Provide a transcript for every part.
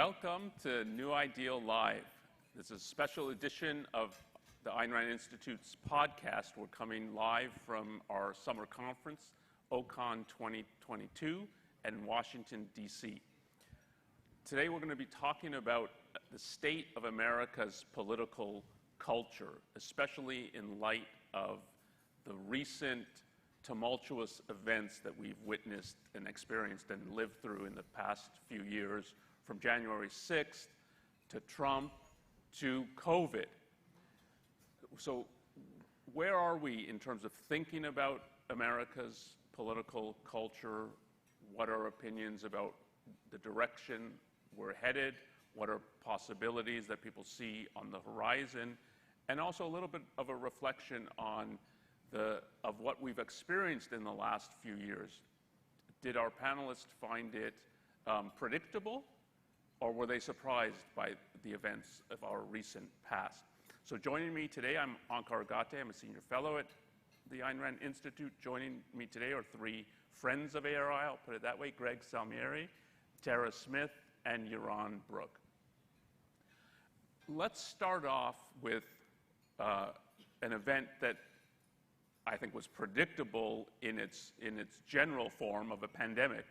Welcome to New Ideal Live. This is a special edition of the Ayn Rand Institute's podcast. We're coming live from our summer conference, OCON 2022, in Washington, D.C. Today we're going to be talking about the state of America's political culture, especially in light of the recent tumultuous events that we've witnessed and experienced and lived through in the past few years, from January 6th to Trump to COVID. So where are we in terms of thinking about America's political culture? What are our opinions about the direction we're headed? What are possibilities that people see on the horizon? And also a little bit of a reflection on of what we've experienced in the last few years. Did our panelists find it predictable, or were they surprised by the events of our recent past? So joining me today, I'm Onkar Ghate. I'm a senior fellow at the Ayn Rand Institute. Joining me today are three friends of ARI, I'll put it that way: Greg Salmieri, Tara Smith, and Yaron Brook. Let's start off with an event that I think was predictable in its general form of a pandemic,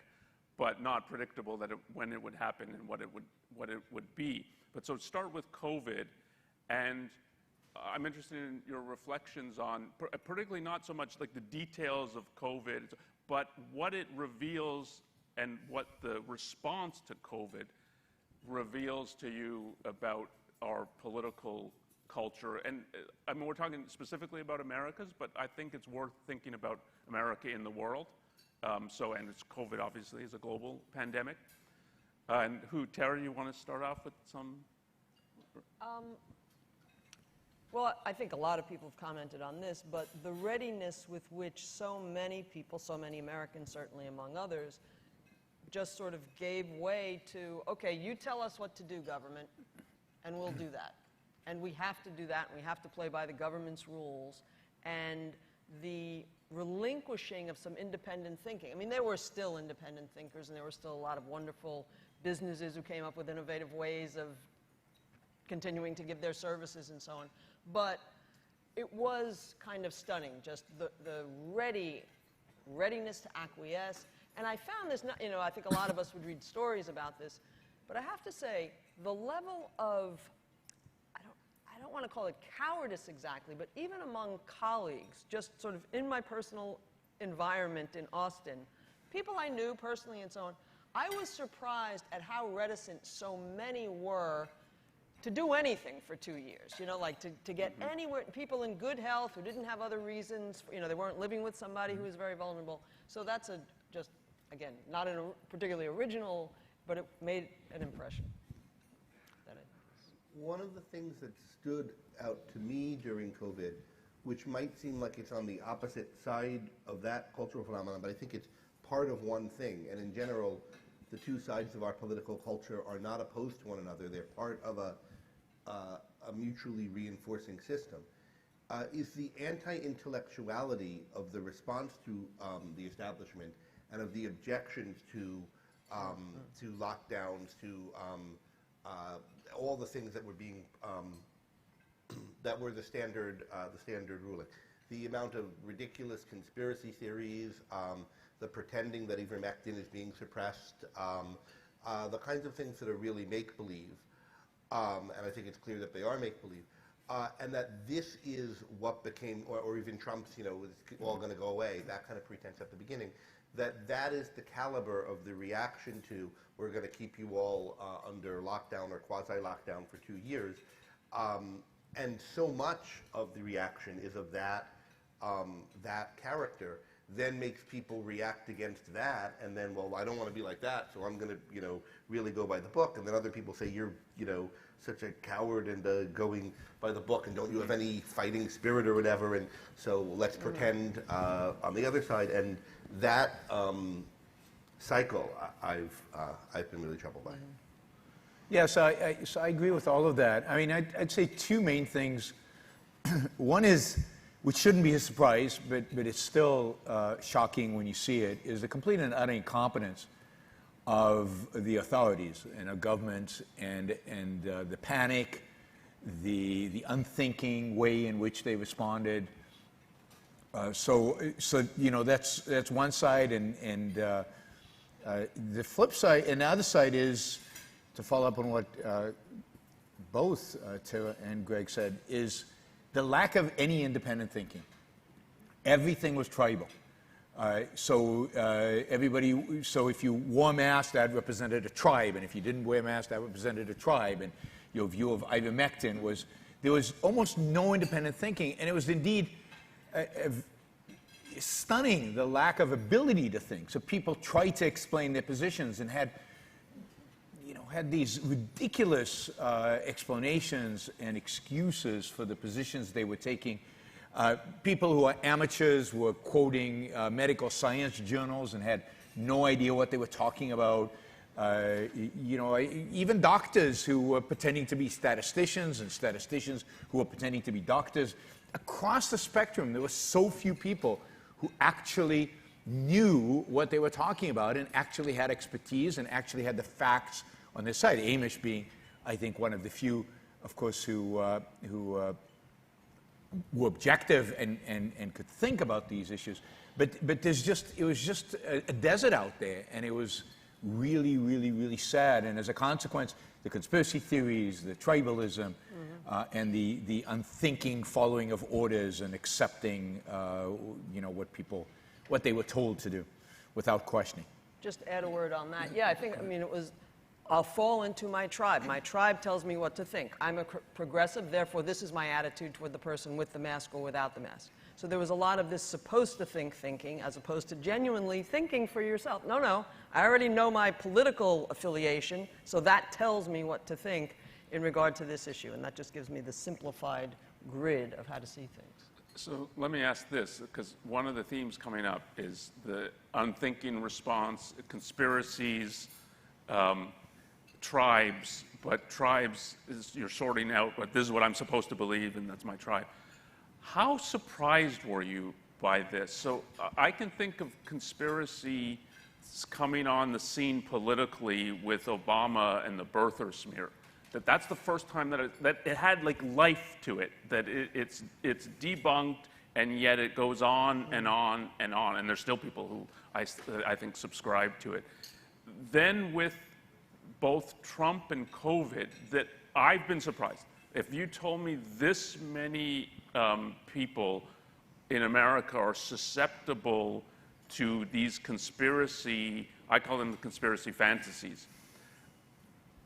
but not predictable that when it would happen and what it would be. But so start with COVID, and I'm interested in your reflections on, particularly not so much like the details of COVID, but what it reveals and what the response to COVID reveals to you about our political culture. And I mean, we're talking specifically about Americas, but I think it's worth thinking about America in the world. And it's COVID, obviously, is a global pandemic. And Tara, you want to start off with some? Well, I think a lot of people have commented on this, but the readiness with which so many people, so many Americans certainly among others, just sort of gave way to, okay, you tell us what to do, government, and we'll do that. And we have to do that, and we have to play by the government's rules. And the relinquishing of some independent thinking. I mean, there were still independent thinkers, and there were still a lot of wonderful businesses who came up with innovative ways of continuing to give their services and so on. But it was kind of stunning, just the readiness to acquiesce. And I found this, I think a lot of us would read stories about this, but I have to say, the level of, I don't want to call it cowardice exactly, but even among colleagues, just sort of in my personal environment in Austin, people I knew personally and so on, I was surprised at how reticent so many were to do anything for 2 years, like to get anywhere, people in good health who didn't have other reasons, they weren't living with somebody who was very vulnerable. So that's just, again, not a particularly original, but it made an impression. One of the things that stood out to me during COVID, which might seem like it's on the opposite side of that cultural phenomenon, but I think it's part of one thing. And in general, the two sides of our political culture are not opposed to one another. They're part of a mutually reinforcing system. Is the anti-intellectuality of the response to the establishment and of the objections to lockdowns, to all the things that were being that were the standard ruling. The amount of ridiculous conspiracy theories, the pretending that ivermectin is being suppressed, the kinds of things that are really make-believe, and I think it's clear that they are make-believe, and that this is what became, or even Trump's, it's all going to go away, that kind of pretense at the beginning, that is the caliber of the reaction to, we're going to keep you all under lockdown or quasi-lockdown for 2 years. And so much of the reaction is of that character, then makes people react against that, and then, well, I don't want to be like that, so I'm going to, really go by the book. And then other people say, you're, such a coward and going by the book, and don't you have any fighting spirit or whatever, and so let's pretend on the other side. And that cycle, I've been really troubled by. Yeah, so I agree with all of that. I mean, I'd say two main things. One is, which shouldn't be a surprise, but it's still shocking when you see it, is the complete and utter incompetence of the authorities and of governments, and the panic, the unthinking way in which they responded. So you know, that's one side, and the flip side, and the other side is, to follow up on what both Tara and Greg said, is the lack of any independent thinking. Everything was tribal. So if you wore a mask, that represented a tribe, and if you didn't wear a mask, that represented a tribe, and your view of ivermectin was, there was almost no independent thinking, and it was indeed stunning, the lack of ability to think. So people tried to explain their positions and had these ridiculous explanations and excuses for the positions they were taking. People who are amateurs were quoting medical science journals and had no idea what they were talking about. Even doctors who were pretending to be statisticians, and statisticians who were pretending to be doctors. Across the spectrum, there were so few people who actually knew what they were talking about and actually had expertise and actually had the facts on their side. Amish being, I think, one of the few, of course, who were objective and could think about these issues. But it was just a desert out there, and it was really, really, really sad. And as a consequence, the conspiracy theories, the tribalism, and the unthinking following of orders and accepting, what they were told to do without questioning. Just add a word on that. Yeah, it was, I'll fall into my tribe. My tribe tells me what to think. I'm a progressive, therefore this is my attitude toward the person with the mask or without the mask. So there was a lot of this supposed to think thinking as opposed to genuinely thinking for yourself. No, I already know my political affiliation, so that tells me what to think in regard to this issue, and that just gives me the simplified grid of how to see things. So let me ask this, because one of the themes coming up is the unthinking response, conspiracies, tribes, but tribes is you're sorting out, but this is what I'm supposed to believe, and that's my tribe. How surprised were you by this? So I can think of conspiracy coming on the scene politically with Obama and the birther smear. That's the first time that it had like life to it, that it's debunked, and yet it goes on and on and on, and there's still people who I think subscribe to it. Then with both Trump and COVID, that I've been surprised. If you told me this many people in America are susceptible to these conspiracy, I call them the conspiracy fantasies,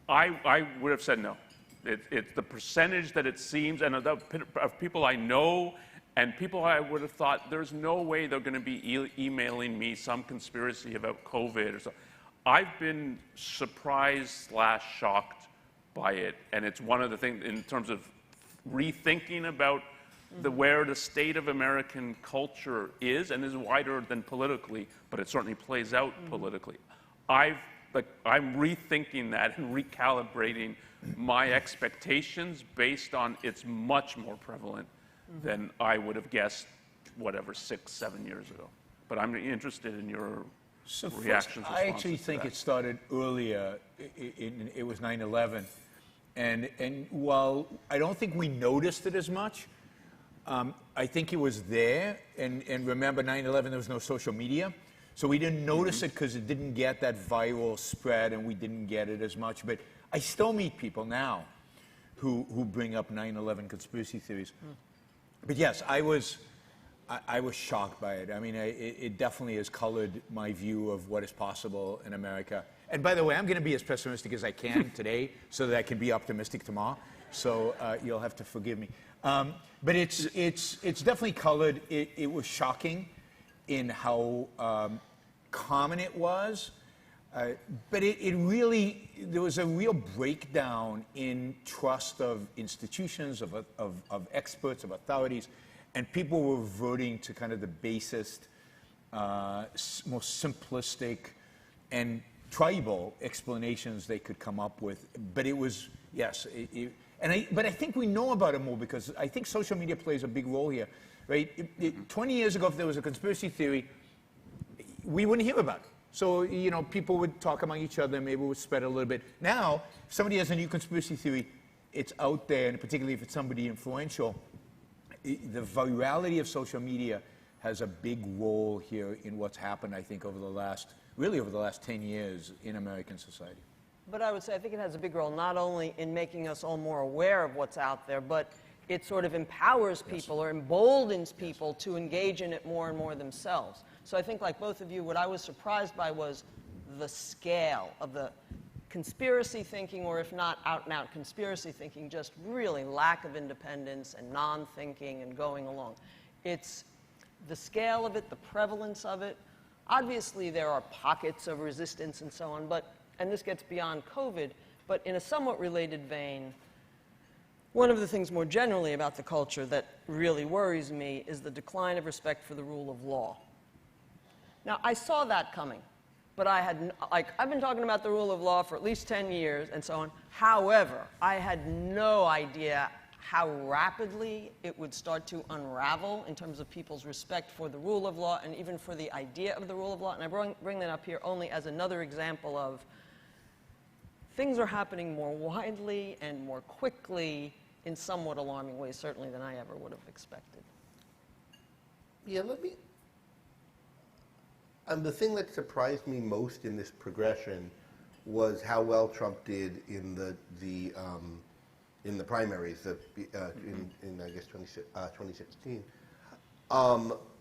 I would have said no. It's the percentage that it seems, and of people I know, and people I would have thought there's no way they're going to be emailing me some conspiracy about COVID or so. I've been surprised / shocked by it, and it's one of the things in terms of rethinking about where the state of American culture is, and is wider than politically, but it certainly plays out politically. I'm rethinking that and recalibrating my expectations based on it's much more prevalent than I would have guessed, whatever, 6, 7 years ago. But I'm interested in your reactions. I actually think it started earlier. It was 9/11, and while I don't think we noticed it as much, I think it was there. And remember, 9/11, there was no social media. So we didn't notice it because it didn't get that viral spread, and we didn't get it as much. But I still meet people now who bring up 9/11 conspiracy theories. But yes, I was shocked by it. I mean, it definitely has colored my view of what is possible in America. And by the way, I'm going to be as pessimistic as I can today so that I can be optimistic tomorrow. So you'll have to forgive me. But it's definitely colored. It was shocking in how common it was, but there was a real breakdown in trust of institutions, of experts, of authorities, and people were reverting to kind of the basest, most simplistic and tribal explanations they could come up with. But it was, yes, but I think we know about it more because I think social media plays a big role here. Right? 20 years ago, if there was a conspiracy theory, we wouldn't hear about it. So, you know, people would talk among each other, maybe it would spread a little bit. Now, if somebody has a new conspiracy theory, it's out there, and particularly if it's somebody influential, the virality of social media has a big role here in what's happened, I think, over the last 10 years in American society. But I would say I think it has a big role not only in making us all more aware of what's out there, but it sort of empowers people or emboldens people to engage in it more and more themselves. So I think, like both of you, what I was surprised by was the scale of the conspiracy thinking, or if not out-and-out conspiracy thinking, just really lack of independence and non-thinking and going along. It's the scale of it, the prevalence of it. Obviously, there are pockets of resistance and so on, but, and this gets beyond COVID, but in a somewhat related vein, one of the things more generally about the culture that really worries me is the decline of respect for the rule of law. Now, I saw that coming, but I had, I've been talking about the rule of law for at least 10 years and so on. However, I had no idea how rapidly it would start to unravel in terms of people's respect for the rule of law and even for the idea of the rule of law. And I bring that up here only as another example of things are happening more widely and more quickly in somewhat alarming ways, certainly than I ever would have expected. Yeah, the thing that surprised me most in this progression was how well Trump did in the primaries in I guess 2016.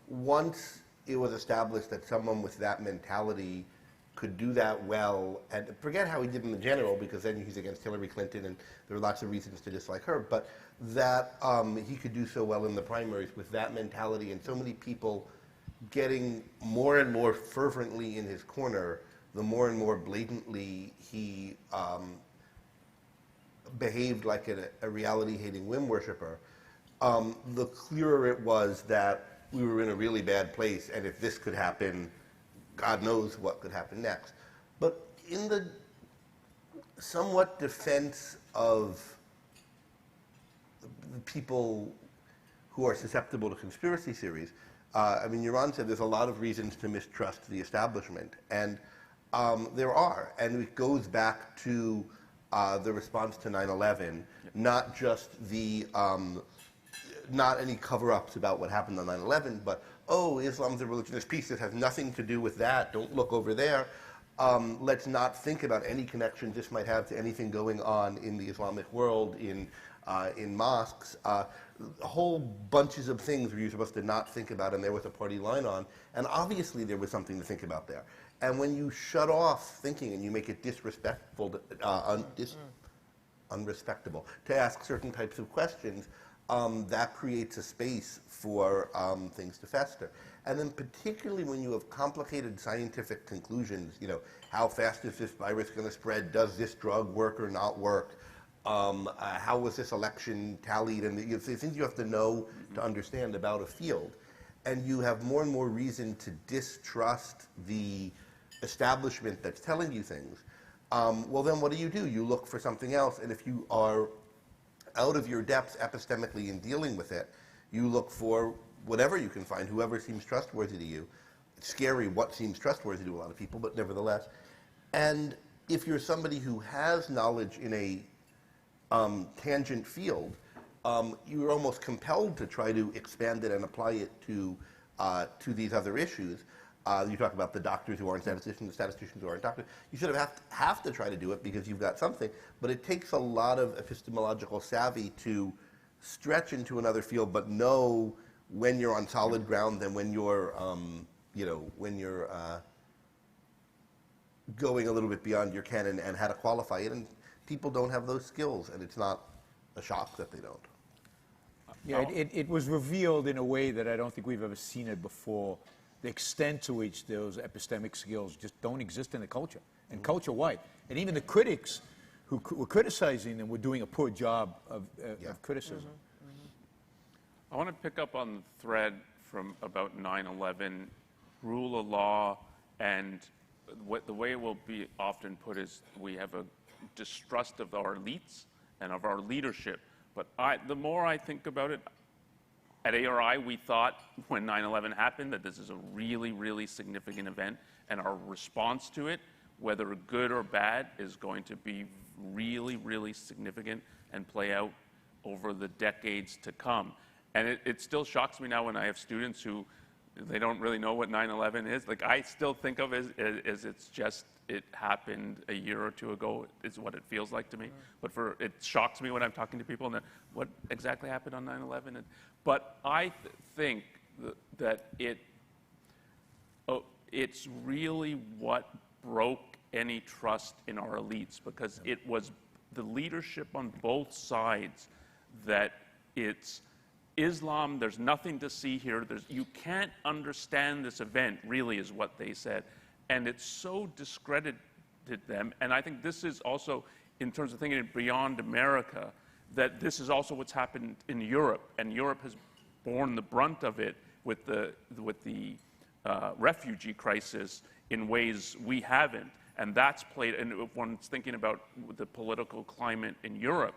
Once it was established that someone with that mentality could do that well, and forget how he did in the general, because then he's against Hillary Clinton and there are lots of reasons to dislike her, but that he could do so well in the primaries with that mentality and so many people getting more and more fervently in his corner, the more and more blatantly he behaved like a reality-hating whim worshiper, the clearer it was that we were in a really bad place, and if this could happen, God knows what could happen next. But in the somewhat defense of the people who are susceptible to conspiracy theories, I mean, Yaron said there's a lot of reasons to mistrust the establishment, and there are, and it goes back to the response to 9/11, not just the, not any cover-ups about what happened on 9/11, but, oh, Islam's a religion, there's peace, it has nothing to do with that, don't look over there. Let's not think about any connection this might have to anything going on in the Islamic world, in mosques, whole bunches of things where you're supposed to not think about, and there was a party line on, and obviously there was something to think about there. And when you shut off thinking and you make it disrespectful, unrespectable to ask certain types of questions, that creates a space for things to fester. And then particularly when you have complicated scientific conclusions, you know, how fast is this virus going to spread? Does this drug work or not work? How was this election tallied? And the things you have to know to understand about a field. And you have more and more reason to distrust the establishment that's telling you things. Well, then what do? You look for something else. And if you are out of your depths epistemically in dealing with it, you look for whatever you can find, whoever seems trustworthy to you. It's scary what seems trustworthy to a lot of people, but nevertheless. And if you're somebody who has knowledge in a tangent field, you're almost compelled to try to expand it and apply it to these other issues. You talk about the doctors who aren't statisticians, the statisticians who aren't doctors. You sort of have to try to do it because you've got something, but it takes a lot of epistemological savvy to stretch into another field, but know when you're on solid ground and when you're, when you're going a little bit beyond your canon and how to qualify it. And people don't have those skills, and it's not a shock that they don't. Yeah, it was revealed in a way that I don't think we've ever seen it before. The extent to which those epistemic skills just don't exist in the culture, and culture-wide. And even the critics who were criticizing them were doing a poor job of criticism. I want to pick up on the thread from about 9/11, rule of law, and the way it will be often put is we have a distrust of our elites and of our leadership. But the more I think about it, At ARI, we thought when 9/11 happened that this is a really, really significant event, and our response to it, whether good or bad, is going to be really, really significant and play out over the decades to come. And it still shocks me now when I have students who, they don't really know what 9/11 is. Like, I still think of it as it's just, it happened a year or two ago, is what it feels like to me. But it shocks me when I'm talking to people, and what exactly happened on 9/11? But I think that it's really what broke any trust in our elites, because it was the leadership on both sides that it's Islam, there's nothing to see here, you can't understand this event, really, is what they said. And it's so discredited them. And I think this is also, in terms of thinking beyond America, that this is also what's happened in Europe. And Europe has borne the brunt of it with the refugee crisis in ways we haven't. And that's played, and if one's thinking about the political climate in Europe,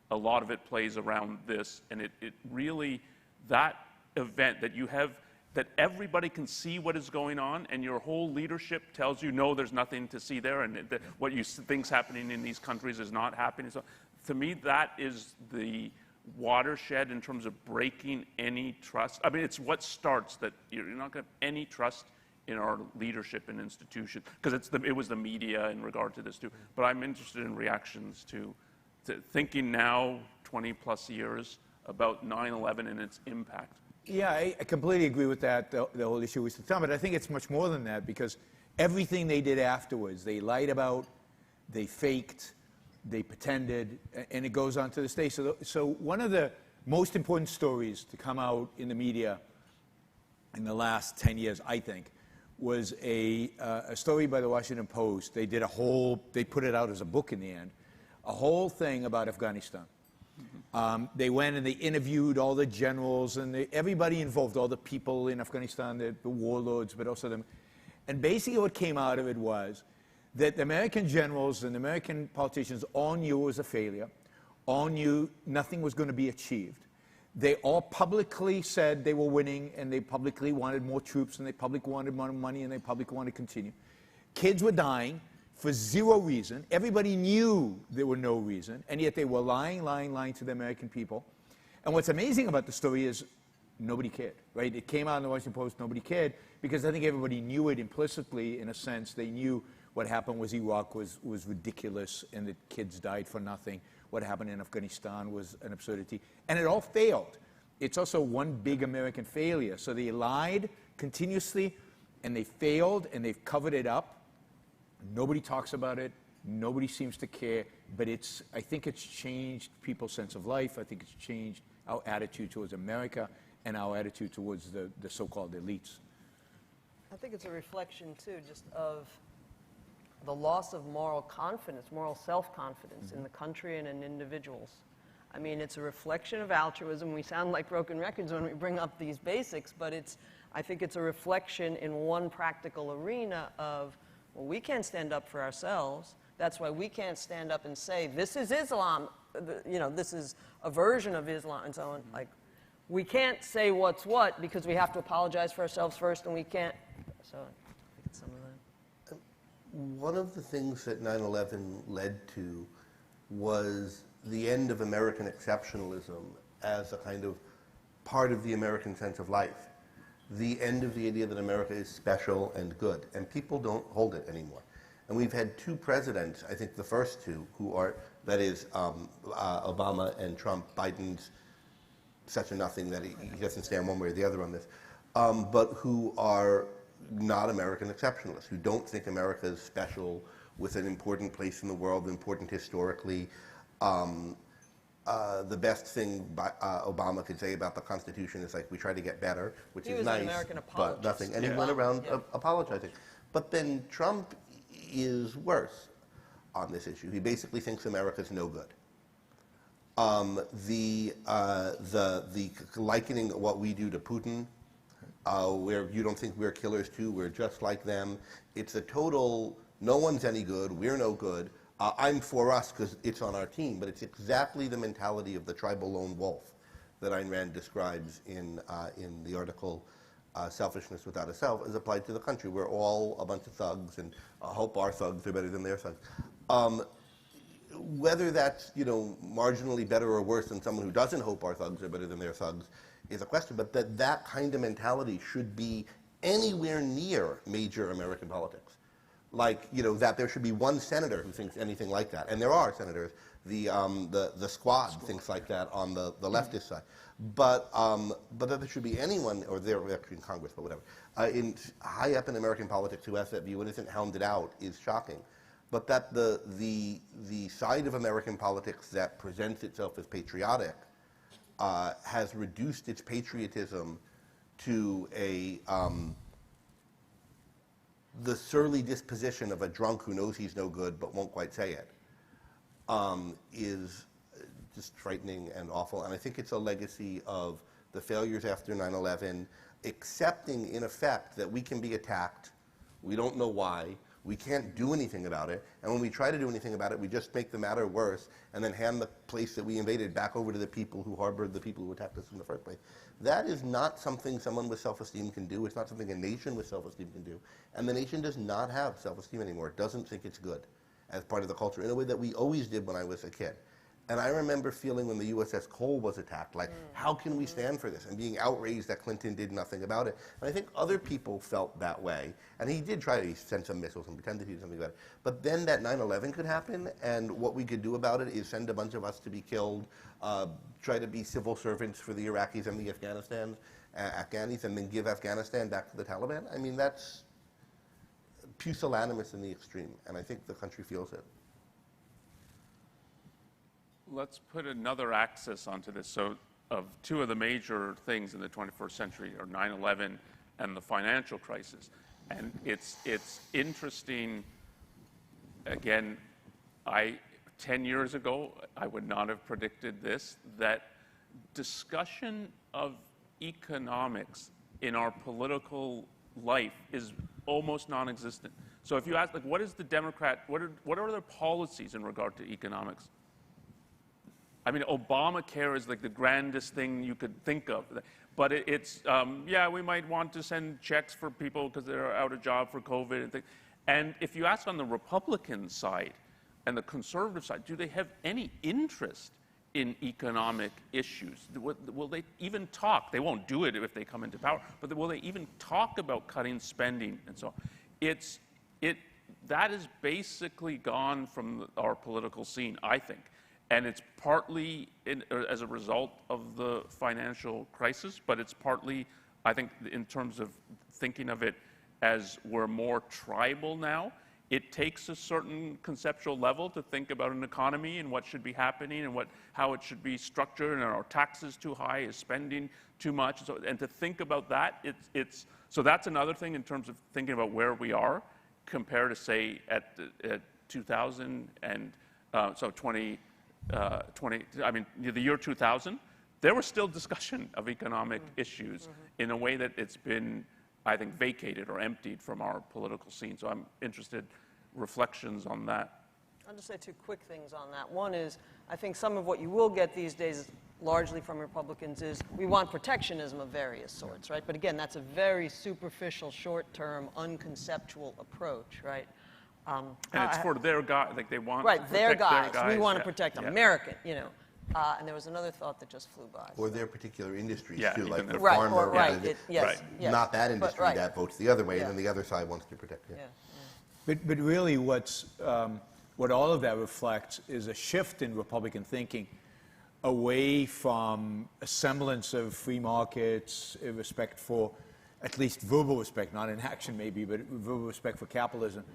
a lot of it plays around this. And it really, that event that you have, that everybody can see what is going on, and your whole leadership tells you, no, there's nothing to see there, and what you think's happening in these countries is not happening. So, to me, that is the watershed in terms of breaking any trust. I mean, it's what starts that you're not going to have any trust in our leadership and institutions, because it was the media in regard to this too. But I'm interested in reactions to thinking now, 20 plus years, about 9/11 and its impact. Yeah, I completely agree with that, the whole issue with the time, but I think it's much more than that, because everything they did afterwards, they lied about, they faked, they pretended, and it goes on to this day. So one of the most important stories to come out in the media in the last 10 years, I think, was a story by the Washington Post. They put it out as a book in the end, a whole thing about Afghanistan. They went and they interviewed all the generals and everybody involved, all the people in Afghanistan, the warlords, but also them. And basically what came out of it was that the American generals and the American politicians all knew it was a failure, all knew nothing was going to be achieved. They all publicly said they were winning, and they publicly wanted more troops, and they publicly wanted more money, and they publicly wanted to continue. Kids were dying for zero reason. Everybody knew there were no reason, and yet they were lying to the American people. And what's amazing about the story is nobody cared, right? It came out in the Washington Post, nobody cared, because I think everybody knew it implicitly, in a sense. They knew what happened was Iraq was ridiculous, and the kids died for nothing. What happened in Afghanistan was an absurdity. And it all failed. It's also one big American failure. So they lied continuously, and they failed, and they've covered it up. Nobody talks about it. Nobody seems to care. But I think it's changed people's sense of life. I think it's changed our attitude towards America and our attitude towards the so-called elites. I think it's a reflection, too, just of the loss of moral confidence, moral self-confidence in the country and in individuals. I mean, it's a reflection of altruism. We sound like broken records when we bring up these basics, but I think it's a reflection in one practical arena of, well, we can't stand up for ourselves. That's why we can't stand up and say, this is Islam, this is a version of Islam, and so on. Like, we can't say what's what because we have to apologize for ourselves first, and we can't. So I think it's some of that. One of the things that 9/11 led to was the end of American exceptionalism as a kind of part of the American sense of life. The end of the idea that America is special and good, and people don't hold it anymore. And we've had two presidents, I think the first two, who are, that is, Obama and Trump. Biden's such a nothing that he doesn't stand one way or the other on this, but who are not American exceptionalists, who don't think America is special, with an important place in the world, important historically. The best thing Obama could say about the Constitution is, like, we try to get better, which is nice, an American but nothing. And he Yeah. went around Yeah. apologizing. But then Trump is worse on this issue. He basically thinks America's no good. The likening what we do to Putin, where you don't think we're killers too, we're just like them. It's a total, no one's any good, we're no good. I'm for us because it's on our team, but it's exactly the mentality of the tribal lone wolf that Ayn Rand describes in the article Selfishness Without a Self is applied to the country. We're all a bunch of thugs, and hope our thugs are better than their thugs. Whether that's, you know, marginally better or worse than someone who doesn't hope our thugs are better than their thugs is a question, but that kind of mentality should be anywhere near major American politics. Like, you know, that there should be one senator who thinks anything like that. And there are senators. The squad thinks like that on the leftist side. But that there should be anyone, or they're actually in Congress, but whatever, high up in American politics who has that view and isn't hounded out is shocking. But that the side of American politics that presents itself as patriotic has reduced its patriotism to the surly disposition of a drunk who knows he's no good but won't quite say it, is just frightening and awful. And I think it's a legacy of the failures after 9/11, accepting in effect that we can be attacked, we don't know why, we can't do anything about it, and when we try to do anything about it, we just make the matter worse and then hand the place that we invaded back over to the people who harbored the people who attacked us in the first place. That is not something someone with self-esteem can do. It's not something a nation with self-esteem can do. And the nation does not have self-esteem anymore. It doesn't think it's good as part of the culture in a way that we always did when I was a kid. And I remember feeling when the USS Cole was attacked, like, how can we stand for this? And being outraged that Clinton did nothing about it. And I think other people felt that way. And he did try to send some missiles and pretend that he did something about it. But then that 9/11 could happen, and what we could do about it is send a bunch of us to be killed, try to be civil servants for the Iraqis and the Afghanis, and then give Afghanistan back to the Taliban. I mean, that's pusillanimous in the extreme, and I think the country feels it. Let's put another axis onto this. So of two of the major things in the 21st century are 9/11 and the financial crisis. And it's interesting, again, 10 years ago, I would not have predicted this, that discussion of economics in our political life is almost non-existent. So if you ask, like, what is the Democrat, what are their policies in regard to economics? I mean, Obamacare is like the grandest thing you could think of. But yeah, we might want to send checks for people because they're out of job for COVID and things. And if you ask on the Republican side and the conservative side, do they have any interest in economic issues? Will they even talk? They won't do it if they come into power, but will they even talk about cutting spending and so on? That is basically gone from our political scene, I think. And it's partly as a result of the financial crisis, but it's partly, I think, in terms of thinking of it as we're more tribal now. It takes a certain conceptual level to think about an economy and what should be happening and how it should be structured, and are taxes too high, is spending too much, and to think about that, so that's another thing in terms of thinking about where we are compared to, say, at 2000 and the year 2000, there was still discussion of economic issues in a way that it's been, I think, vacated or emptied from our political scene. So I'm interested reflections on that. I'll just say two quick things on that. One is, I think some of what you will get these days, largely from Republicans, is we want protectionism of various sorts, right? But again, that's a very superficial, short-term, unconceptual approach, right? And it's for their guys, like they want right, to their protect guys. We want to protect American, you know. And there was another thought that just flew by. Or their particular industries, Yeah, too, like the right, farmer. yes, Not that industry right. that votes the other way, Yeah. and then the other side wants to protect it. Yeah. But really what all of that reflects is a shift in Republican thinking away from a semblance of free markets, a respect for, at least verbal respect, not in action maybe, but verbal respect for capitalism,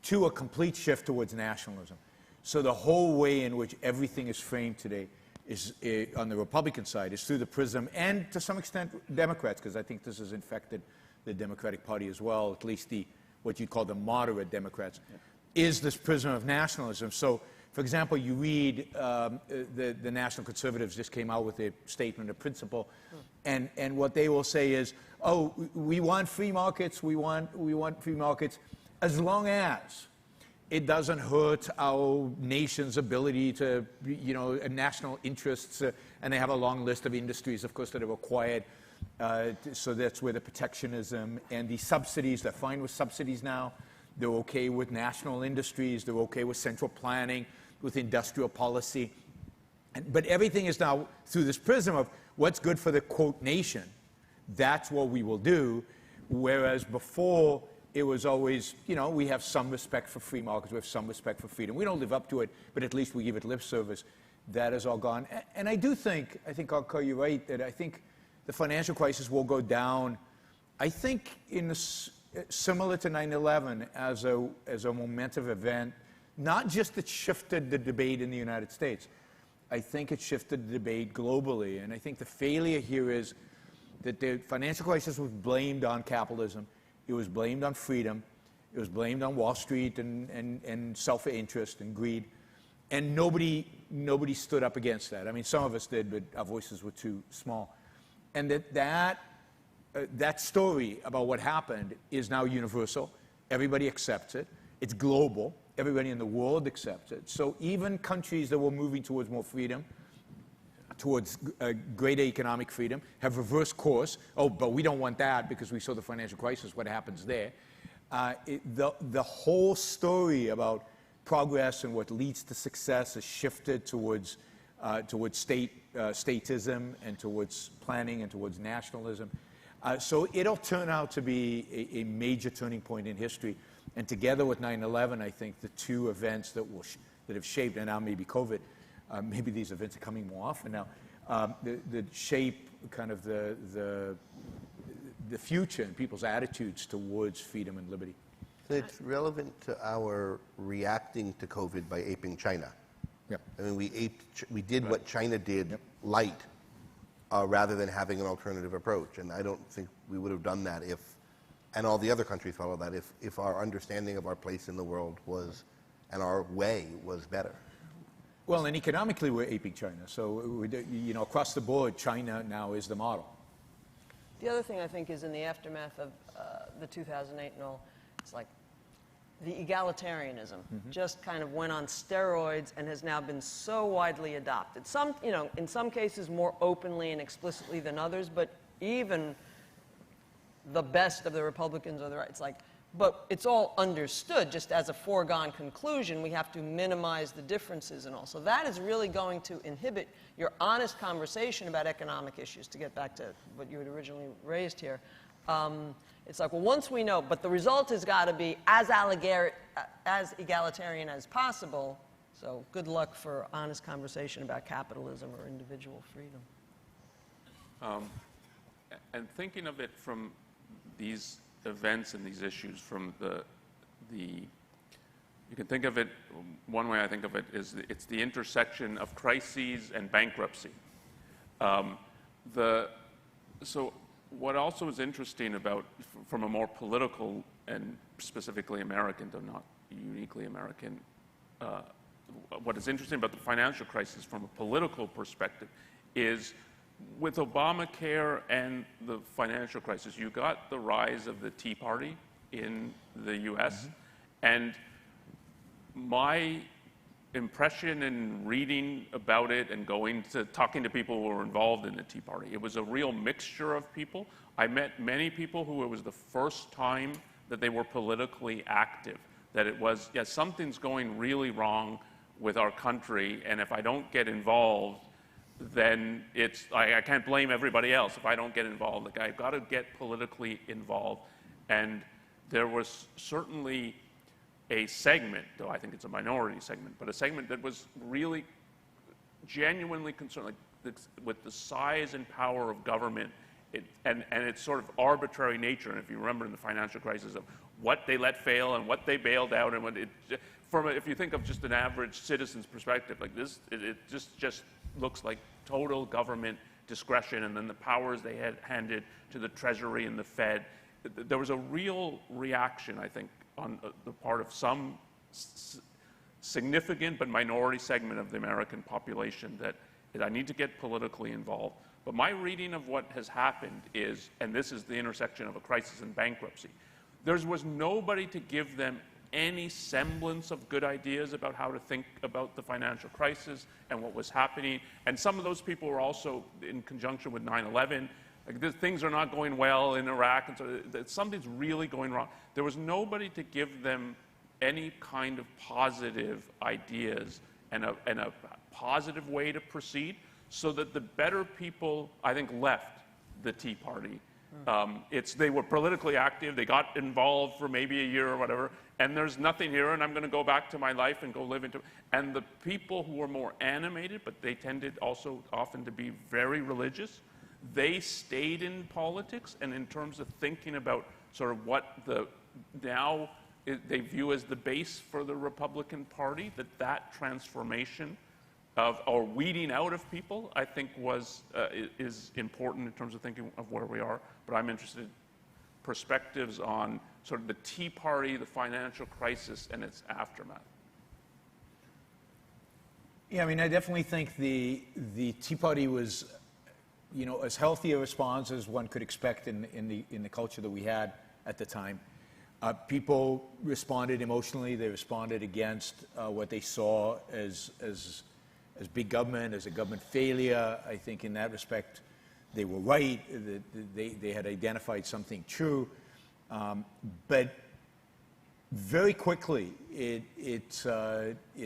to a complete shift towards nationalism. So the whole way in which everything is framed today is, on the Republican side, is through the prism, and to some extent Democrats, because I think this has infected the Democratic Party as well, at least what you'd call the moderate Democrats, is this prism of nationalism. So, for example, you read the National Conservatives just came out with a statement of principle, and what they will say is, oh, we want free markets, we want free markets, as long as it doesn't hurt our nation's ability to, national interests, and they have a long list of industries, of course, that are acquired. So that's where the protectionism and the subsidies, they're fine with subsidies now. They're okay with national industries. They're okay with central planning, with industrial policy. But everything is now through this prism of what's good for the, quote, nation. That's what we will do. Whereas before, it was always, we have some respect for free markets. We have some respect for freedom. We don't live up to it, but at least we give it lip service. That is all gone. And I think, Onkar, you're right, that I think the financial crisis will go down, I think, similar to 9/11 as a momentous event, not just that shifted the debate in the United States. I think it shifted the debate globally. And I think the failure here is that the financial crisis was blamed on capitalism. It was blamed on freedom. It was blamed on Wall Street and self-interest and greed. And nobody stood up against that. I mean, some of us did, but our voices were too small. And that story about what happened is now universal. Everybody accepts it. It's global. Everybody in the world accepts it. So even countries that were moving towards more freedom, towards greater economic freedom, have reversed course. Oh, but we don't want that because we saw the financial crisis, what happens there. The whole story about progress and what leads to success has shifted towards statism and towards planning and towards nationalism. So it'll turn out to be a major turning point in history. And together with 9/11, I think the two events that have shaped, and now maybe COVID, maybe these events are coming more often now, that shape kind of the future and people's attitudes towards freedom and liberty. It's relevant to our reacting to COVID by aping China. Yep. I mean, we did what China did light, rather than having an alternative approach. And I don't think we would have done that and all the other countries follow that, if our understanding of our place in the world and our way was better. Well, and economically, we're aping China. So, across the board, China now is the model. The other thing I think is in the aftermath of the 2008 and all, it's like the egalitarianism just kind of went on steroids and has now been so widely adopted. Some, in some cases more openly and explicitly than others, but even the best of the Republicans or the right, it's like, but it's all understood just as a foregone conclusion. We have to minimize the differences and all. So that is really going to inhibit your honest conversation about economic issues, to get back to what you had originally raised here. It's like, well, once we know, but the result has got to be as egalitarian as possible. So good luck for honest conversation about capitalism or individual freedom. And thinking of it from these events and these issues from you can think of it, one way I think of it is it's the intersection of crises and bankruptcy. So what also is interesting about, from a more political and specifically American, though not uniquely American, what is interesting about the financial crisis from a political perspective is, with Obamacare and the financial crisis, you got the rise of the Tea Party in the U.S. And my impression in reading about it and talking to people who were involved in the Tea Party, it was a real mixture of people. I met many people who it was the first time that they were politically active, that it was, yeah, something's going really wrong with our country, and if I don't get involved, then I can't blame everybody else if I don't get involved. Like, I've got to get politically involved. And there was certainly a segment, though I think it's a minority segment, but a segment that was really genuinely concerned, like, with the size and power of government and its sort of arbitrary nature. And if you remember in the financial crisis, of what they let fail and what they bailed out, and if you think of just an average citizen's perspective, like this, it just looks like total government discretion, and then the powers they had handed to the Treasury and the Fed. There was a real reaction, I think, on the part of some significant but minority segment of the American population that I need to get politically involved. But my reading of what has happened is, and this is the intersection of a crisis and bankruptcy, there was nobody to give them any semblance of good ideas about how to think about the financial crisis and what was happening. And some of those people were also in conjunction with 9/11. Like, things are not going well in Iraq, and so something's really going wrong. There was nobody to give them any kind of positive ideas and a positive way to proceed, so that the better people, I think, left the Tea Party. They were politically active, they got involved for maybe a year or whatever, and there's nothing here, and I'm going to go back to my life and go live into. And the people who were more animated, but they tended also often to be very religious, they stayed in politics, and in terms of thinking about sort of what they view as the base for the Republican Party, that transformation or weeding out of people, I think is important in terms of thinking of where we are. But I'm interested in perspectives on sort of the Tea Party, the financial crisis, and its aftermath. Yeah, I mean, I definitely think the Tea Party was, as healthy a response as one could expect in the culture that we had at the time. People responded emotionally. They responded against what they saw as big government, as a government failure. I think in that respect, they were right. They had identified something true. But very quickly, it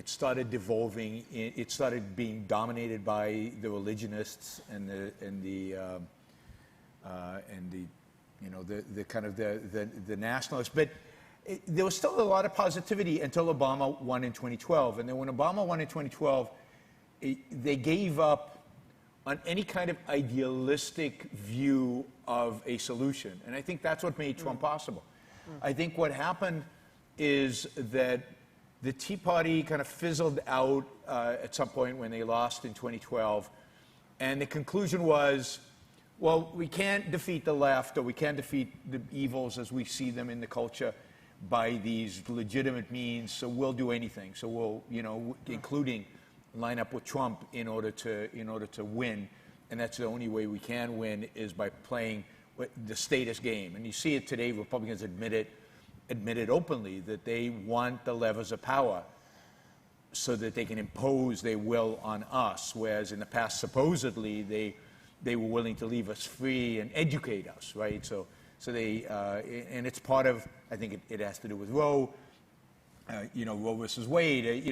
started devolving. It started being dominated by the religionists and the kind of the nationalists. But there was still a lot of positivity until Obama won in 2012. And then when Obama won in 2012, they gave up on any kind of idealistic view of a solution. And I think that's what made Trump possible. I think what happened is that the Tea Party kind of fizzled out at some point when they lost in 2012. And the conclusion was, well, we can't defeat the left, or we can't defeat the evils as we see them in the culture by these legitimate means, so we'll do anything. So we'll, including line up with Trump in order to win. And that's the only way we can win, is by playing the status game. And you see it today. Republicans admit it openly, that they want the levers of power so that they can impose their will on us, whereas in the past, supposedly, they were willing to leave us free and educate us, right? So they, and it's part of, I think it has to do with Roe, Roe versus Wade.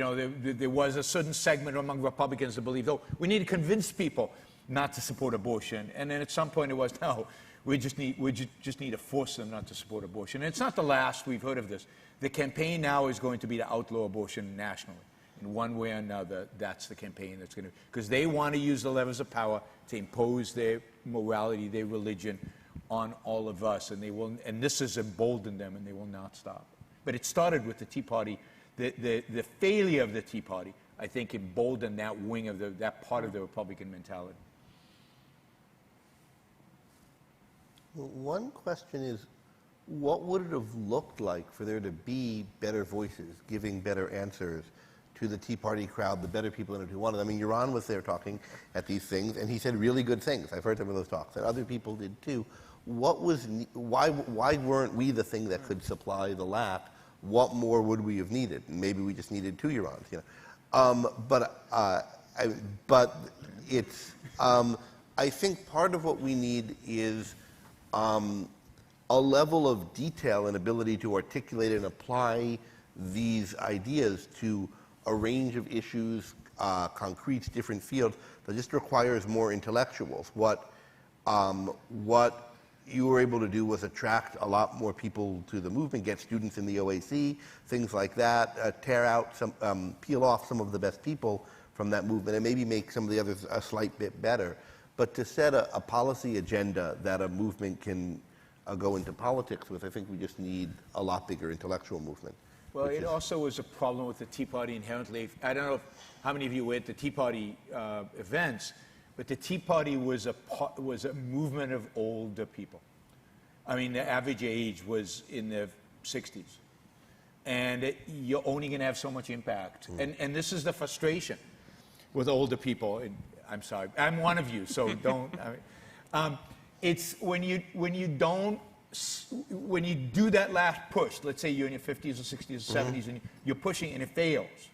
There was a certain segment among Republicans that believed, we need to convince people not to support abortion. And then at some point it was, no, we just need to force them not to support abortion. And it's not the last we've heard of this. The campaign now is going to be to outlaw abortion nationally. In one way or another, that's the campaign that's going to, because they want to use the levers of power to impose their morality, their religion on all of us, and this has emboldened them, and they will not stop. But it started with the Tea Party. The failure of the Tea Party, I think, emboldened that wing of that part of the Republican mentality. Well, one question is, what would it have looked like for there to be better voices, giving better answers to the Tea Party crowd, the better people in it who wanted? I mean, Yaron was there talking at these things, and he said really good things. I've heard some of those talks, and other people did too. Why weren't we the thing that could supply the lap? What more would we have needed? And maybe we just needed two Yarons, But it's, I think part of what we need is a level of detail and ability to articulate and apply these ideas to a range of issues, concrete, different fields, that just requires more intellectuals. What you were able to do was attract a lot more people to the movement, get students in the OAC, things like that, peel off some of the best people from that movement, and maybe make some of the others a slight bit better. But to set a policy agenda that a movement can go into politics with, I think we just need a lot bigger intellectual movement. Well, it also was a problem with the Tea Party inherently. I don't know how many of you were at the Tea Party events, but the Tea Party was a movement of older people. I mean, the average age was in the 60s. And you're only going to have so much impact. And this is the frustration with older people. And I'm sorry, I'm one of you, so don't. It's when you don't when you do that last push, let's say you're in your 50s or 60s or 70s and you're pushing and it fails,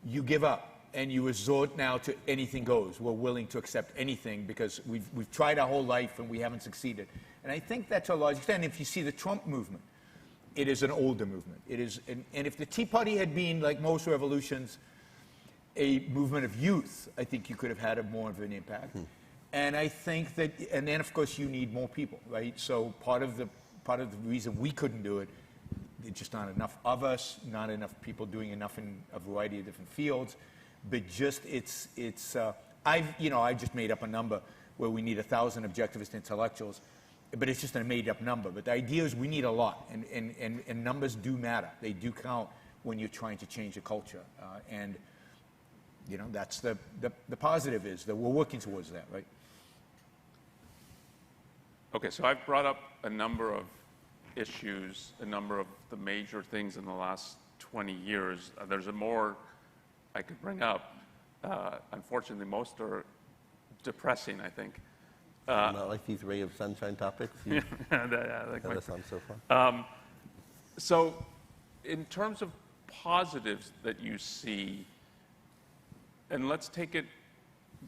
you give up and you resort now to anything goes. We're willing to accept anything because we've tried our whole life and we haven't succeeded. And I think that's to a large extent. If you see the Trump movement, it is an older movement. It is, and if the Tea Party had been, like most revolutions, a movement of youth, I think you could have had more of an impact. And I think that, and then of course you need more people, right? So part of the reason we couldn't do it, there's just not enough of us, not enough people doing enough in a variety of different fields. But just I just made up a number where we need 1,000 objectivist intellectuals, but it's just a made up number. But the idea is we need a lot, and numbers do matter. They do count when you're trying to change a culture, and you know that's the positive is that we're working towards that, right? Okay, so I've brought up a number of issues, a number of the major things in the last 20 years. There's more I could bring up. Unfortunately, most are depressing, I think. Not like these ray of sunshine topics. Yeah, that sounds so fun. So, in terms of positives that you see, and let's take it,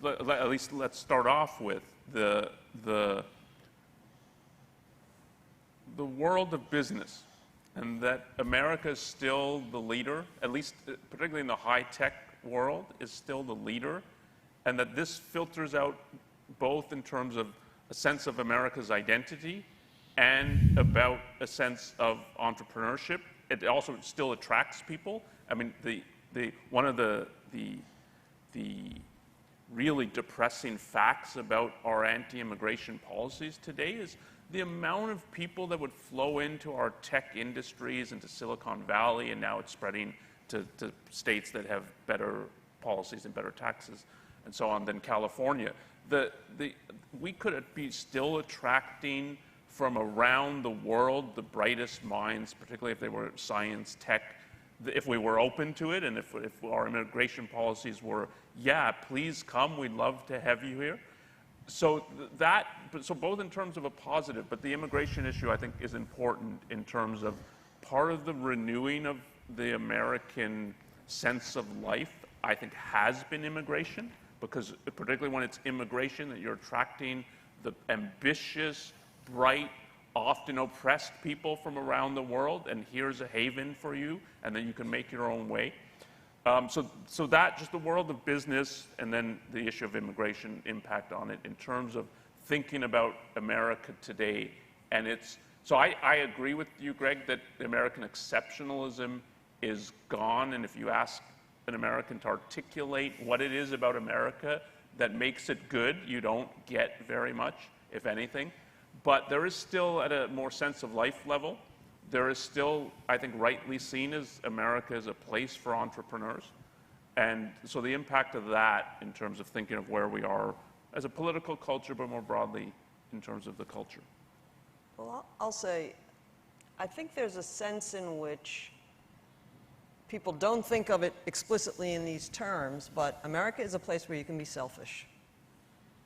at least let's start off with the world of business, and that America is still the leader, at least particularly in the high-tech world, is still the leader, and that this filters out both in terms of a sense of America's identity and about a sense of entrepreneurship. It also still attracts people. I mean, one of the really depressing facts about our anti-immigration policies today is the amount of people that would flow into our tech industries, into Silicon Valley, and now it's spreading to states that have better policies and better taxes and so on than California. We could be still attracting from around the world the brightest minds, particularly if they were science, tech, if we were open to it, and if our immigration policies were, yeah, please come, we'd love to have you here. So both in terms of a positive, but the immigration issue I think is important in terms of part of the renewing of the American sense of life, I think has been immigration, because particularly when it's immigration that you're attracting the ambitious, bright, often oppressed people from around the world, and here's a haven for you, and then you can make your own way. So that, just the world of business, and then the issue of immigration impact on it in terms of thinking about America today. And so I agree with you, Greg, that American exceptionalism is gone, and if you ask an American to articulate what it is about America that makes it good, you don't get very much, if anything. But there is still, at a more sense of life level, there is still, I think, rightly seen as America as a place for entrepreneurs. And so the impact of that in terms of thinking of where we are as a political culture, but more broadly in terms of the culture. Well, I'll say, I think there's a sense in which people don't think of it explicitly in these terms, but America is a place where you can be selfish.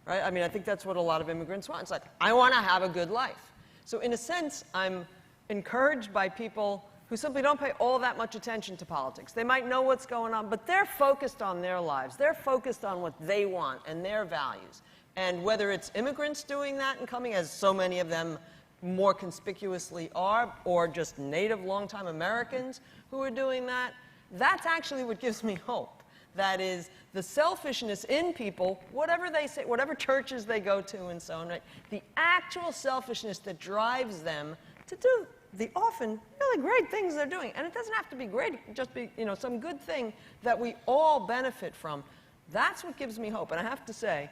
Right? I mean, I think that's what a lot of immigrants want. It's like, I want to have a good life. So in a sense, I'm encouraged by people who simply don't pay all that much attention to politics. They might know what's going on, but they're focused on their lives. They're focused on what they want and their values. And whether it's immigrants doing that and coming, as so many of them more conspicuously are, or just native longtime Americans who are doing that, that's actually what gives me hope. That is, the selfishness in people, whatever they say, whatever churches they go to and so on, right? The actual selfishness that drives them to do the often really great things they're doing. And it doesn't have to be great, it can just be, you know, some good thing that we all benefit from. That's what gives me hope. And I have to say,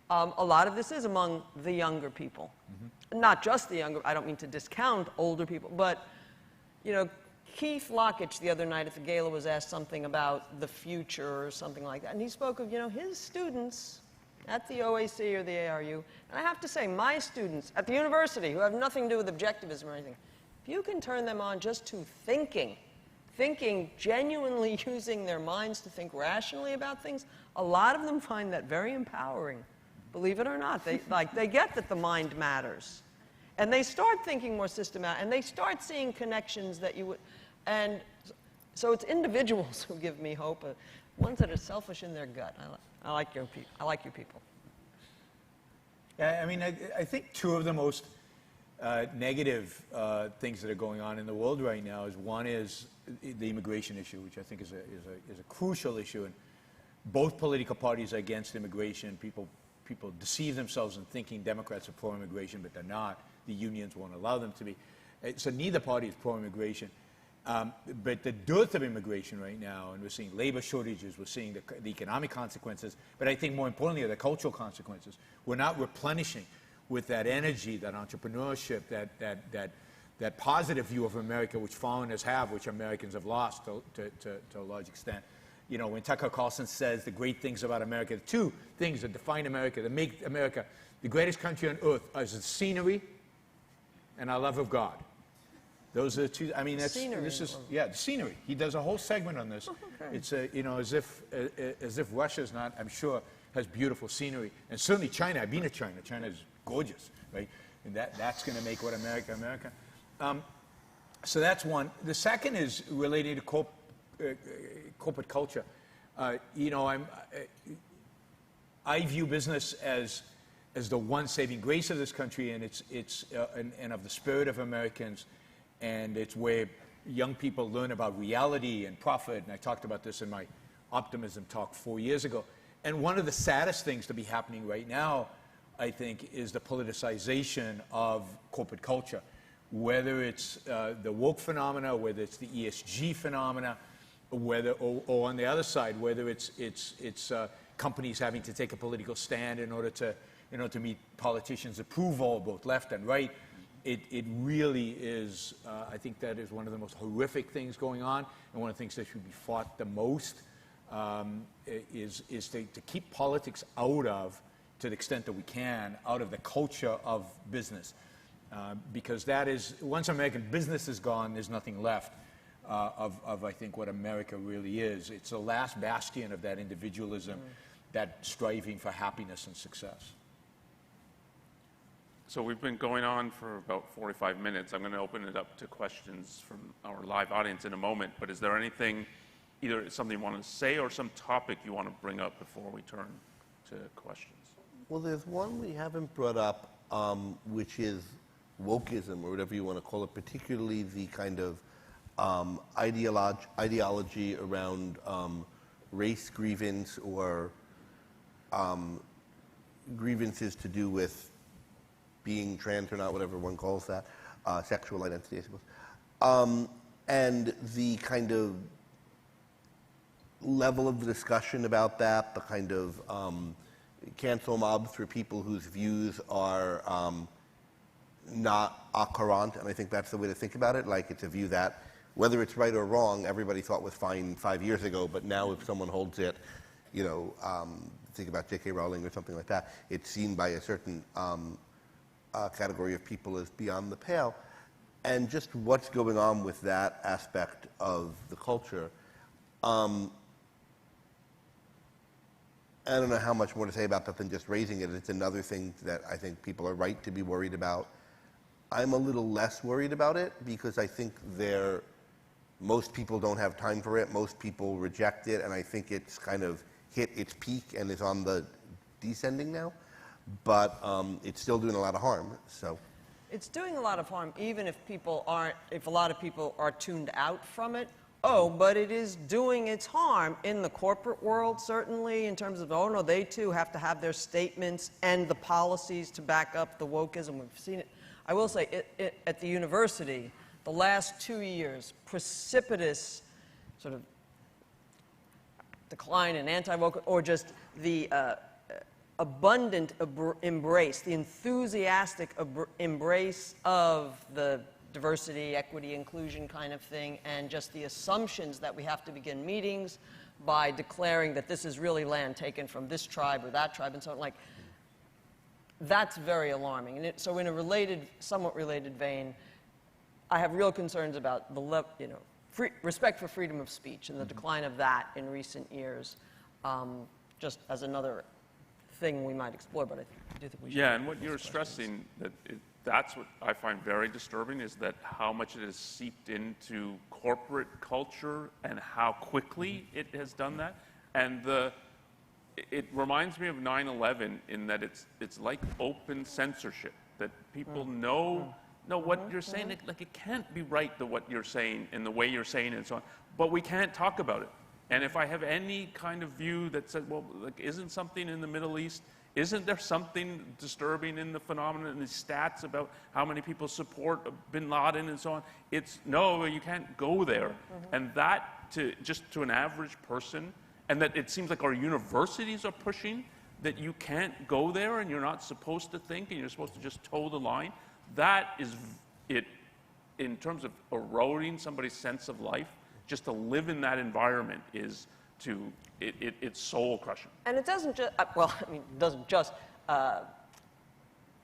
a lot of this is among the younger people. Mm-hmm. Not just the younger, I don't mean to discount older people, but, you know, Keith Lockitch the other night at the gala was asked something about the future or something like that. And he spoke of, you know, his students at the OAC or the ARU. And I have to say, my students at the university who have nothing to do with objectivism or anything, if you can turn them on just to thinking, genuinely using their minds to think rationally about things, a lot of them find that very empowering. Believe it or not, they get that the mind matters. And they start thinking more systematic, and they start seeing connections that you would, and so it's individuals who give me hope, ones that are selfish in their gut. I like your people. I like you people. Yeah, I mean, I think two of the most negative things that are going on in the world right now is one is the immigration issue, which I think is a crucial issue, and both political parties are against immigration. People deceive themselves in thinking Democrats are pro-immigration, but they're not. The unions won't allow them to be. So neither party is pro-immigration. But the dearth of immigration right now, and we're seeing labor shortages, we're seeing the economic consequences, but I think more importantly are the cultural consequences. We're not replenishing with that energy, that entrepreneurship, that positive view of America which foreigners have, which Americans have lost to a large extent. You know, when Tucker Carlson says the great things about America, the two things that define America, that make America the greatest country on earth, is the scenery and our love of God. Those are the two. I mean, the scenery. He does a whole segment on this. Okay. It's you know, as if Russia's not, I'm sure, has beautiful scenery, and certainly China. I've been to China. China is gorgeous, right? And that's going to make what America. So that's one. The second is related to corporate culture. You know, I view business as the one saving grace of this country, and and of the spirit of Americans, and it's where young people learn about reality and profit. And I talked about this in my optimism talk 4 years ago. And one of the saddest things to be happening right now, I think, is the politicization of corporate culture. Whether it's the woke phenomena, whether it's the ESG phenomena, or on the other side, whether it's companies having to take a political stand in order to meet politicians' approval, both left and right. It really is, I think that is one of the most horrific things going on, and one of the things that should be fought the most is to keep politics out of, to the extent that we can, out of the culture of business. Because that is, once American business is gone, there's nothing left of I think, what America really is. It's the last bastion of that individualism, that striving for happiness and success. So we've been going on for about 45 minutes. I'm going to open it up to questions from our live audience in a moment, but is there anything, either something you want to say or some topic you want to bring up before we turn to questions? Well, there's one we haven't brought up, which is wokeism, or whatever you want to call it, particularly the kind of ideology around race grievance, or grievances to do with being trans or not, whatever one calls that, sexual identity, I suppose. And the kind of level of discussion about that, the kind of cancel mobs for people whose views are not current, and I think that's the way to think about it. Like, it's a view that, whether it's right or wrong, everybody thought was fine 5 years ago, but now if someone holds it, you know, think about J.K. Rowling or something like that, it's seen by a certain category of people as beyond the pale. And just what's going on with that aspect of the culture. I don't know how much more to say about that than just raising it. It's another thing that I think people are right to be worried about. I'm a little less worried about it, because I think most people don't have time for it. Most people reject it, and I think it's kind of hit its peak and is on the descending now. But it's still doing a lot of harm. So it's doing a lot of harm, even if if a lot of people are tuned out from it. Oh, but it is doing its harm in the corporate world, certainly, in terms of, oh no, they too have to have their statements and the policies to back up the wokeism. We've seen it. I will say, at the university, the last 2 years, precipitous sort of decline in anti-woke, or just the abundant embrace, the enthusiastic embrace of the diversity, equity, inclusion kind of thing, and just the assumptions that we have to begin meetings by declaring that this is really land taken from this tribe or that tribe, and so on. Like, that's very alarming. And so in a somewhat related vein, I have real concerns about the respect for freedom of speech and the decline of that in recent years, just as another thing we might explore, but I do think we should. Yeah, and what you're stressing, that that's what I find very disturbing, is that how much it has seeped into corporate culture and how quickly it has done that. And it reminds me of 9/11 in that it's like open censorship, that people know what you're saying. Like it can't be right, what you're saying and the way you're saying it and so on, but we can't talk about it. And if I have any kind of view that says, well, like, isn't something in the Middle East, isn't there something disturbing in the phenomenon and the stats about how many people support bin Laden and so on? It's, no, you can't go there. And that, to an average person, and that it seems like our universities are pushing, that you can't go there and you're not supposed to think and you're supposed to just toe the line. That is it, in terms of eroding somebody's sense of life. Just to live in that environment is it's soul crushing. And it doesn't just, well, I mean, it doesn't just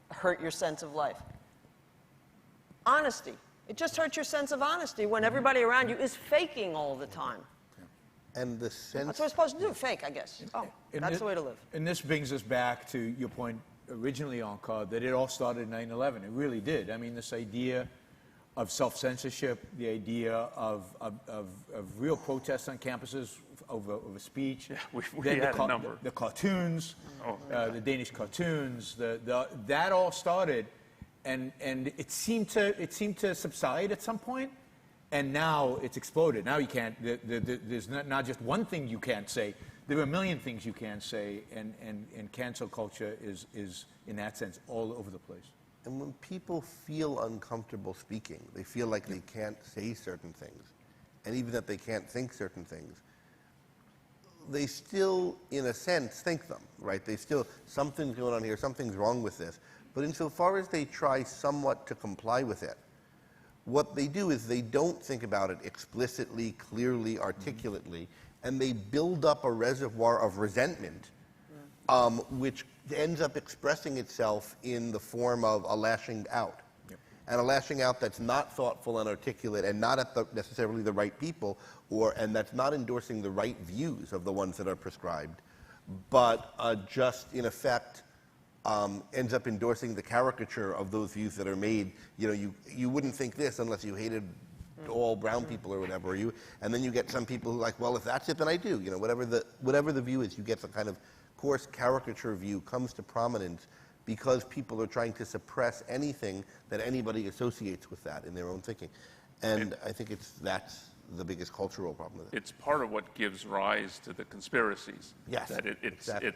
hurt your sense of life. Honesty. It just hurts your sense of honesty when everybody around you is faking all the time. And the sense... That's what we're supposed to do, fake, I guess. Oh, that's the way to live. And this brings us back to your point originally, Onkar, that it all started in 9/11. It really did. I mean, this idea of self-censorship, the idea of real protests on campuses over speech. Yeah, we had a number. The cartoons, the Danish cartoons, that all started, and it seemed to subside at some point, and now it's exploded. Now you can't. There's not just one thing you can't say. There are a million things you can't say, and cancel culture is in that sense all over the place. And when people feel uncomfortable speaking, they feel like they can't say certain things, and even that they can't think certain things, they still, in a sense, think them, right? They still, something's going on here, something's wrong with this. But insofar as they try somewhat to comply with it, what they do is they don't think about it explicitly, clearly, articulately, and they build up a reservoir of resentment, which ends up expressing itself in the form of a lashing out. Yep. And a lashing out that's not thoughtful and articulate and not at necessarily the right people, and that's not endorsing the right views of the ones that are prescribed, but just in effect ends up endorsing the caricature of those views that are made. You know, you wouldn't think this unless you hated all brown people or whatever, and then you get some people who are like, well, if that's it, then I do. You know, whatever the view is, you get some kind of coarse caricature view comes to prominence because people are trying to suppress anything that anybody associates with that in their own thinking. And I think that's the biggest cultural problem with it. It's part of what gives rise to the conspiracies. Yes, that exactly.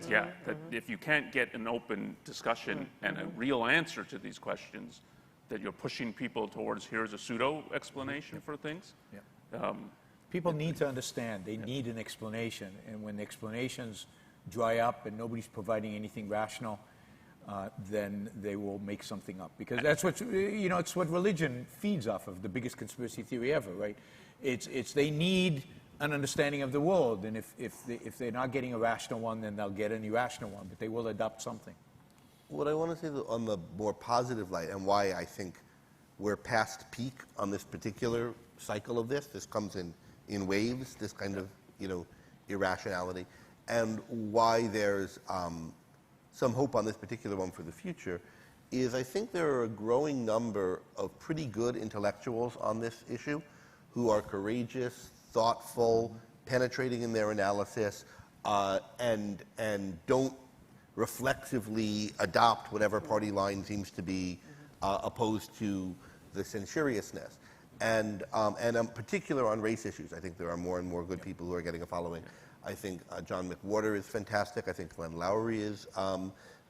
that if you can't get an open discussion and a real answer to these questions, that you're pushing people towards, here's a pseudo explanation for things. Yeah. People need to understand. They need an explanation, and when the explanations dry up and nobody's providing anything rational, then they will make something up. Because that's what, it's what religion feeds off of, the biggest conspiracy theory ever, right? It's they need an understanding of the world, and if they're not getting a rational one, then they'll get an irrational one, but they will adopt something. What I want to say on the more positive light, and why I think we're past peak on this particular cycle of this comes in waves, this kind of, irrationality, and why there's some hope on this particular one for the future, is I think there are a growing number of pretty good intellectuals on this issue who are courageous, thoughtful, penetrating in their analysis, and don't reflexively adopt whatever party line seems to be opposed to the censoriousness. And in particular on race issues, I think there are more and more good people who are getting a following. I think John McWhorter is fantastic. I think Glenn Lowry is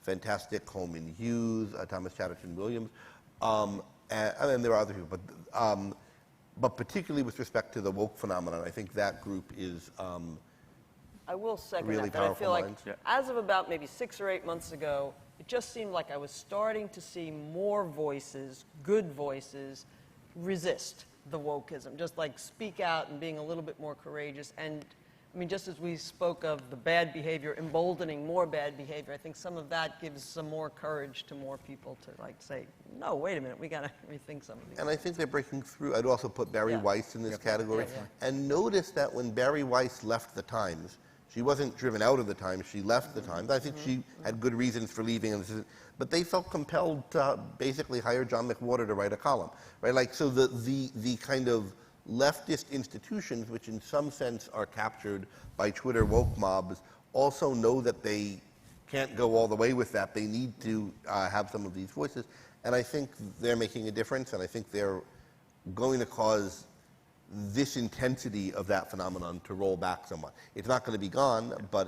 fantastic. Coleman Hughes, Thomas Chatterton Williams, and there are other people. But particularly with respect to the woke phenomenon, I think that group is I will second really that. I feel like minds. as of about maybe 6 or 8 months ago, it just seemed like I was starting to see more voices, good voices, resist the wokeism, just like speak out and being a little bit more courageous. And I mean, just as we spoke of the bad behavior emboldening more bad behavior, I think some of that gives some more courage to more people to like say, no, wait a minute, we got to rethink some of these. And I think they're breaking through. I'd also put Barry Weiss in this category. And notice that when Barry Weiss left the Times, She wasn't driven out of the Times. She left the Times. I think she had good reasons for leaving, but they felt compelled to basically hire John McWhorter to write a column, right? Like, so the kind of leftist institutions, which in some sense are captured by Twitter woke mobs, also know that they can't go all the way with that. They need to have some of these voices, and I think they're making a difference, and I think they're going to cause this intensity of that phenomenon to roll back somewhat. It's not going to be gone, but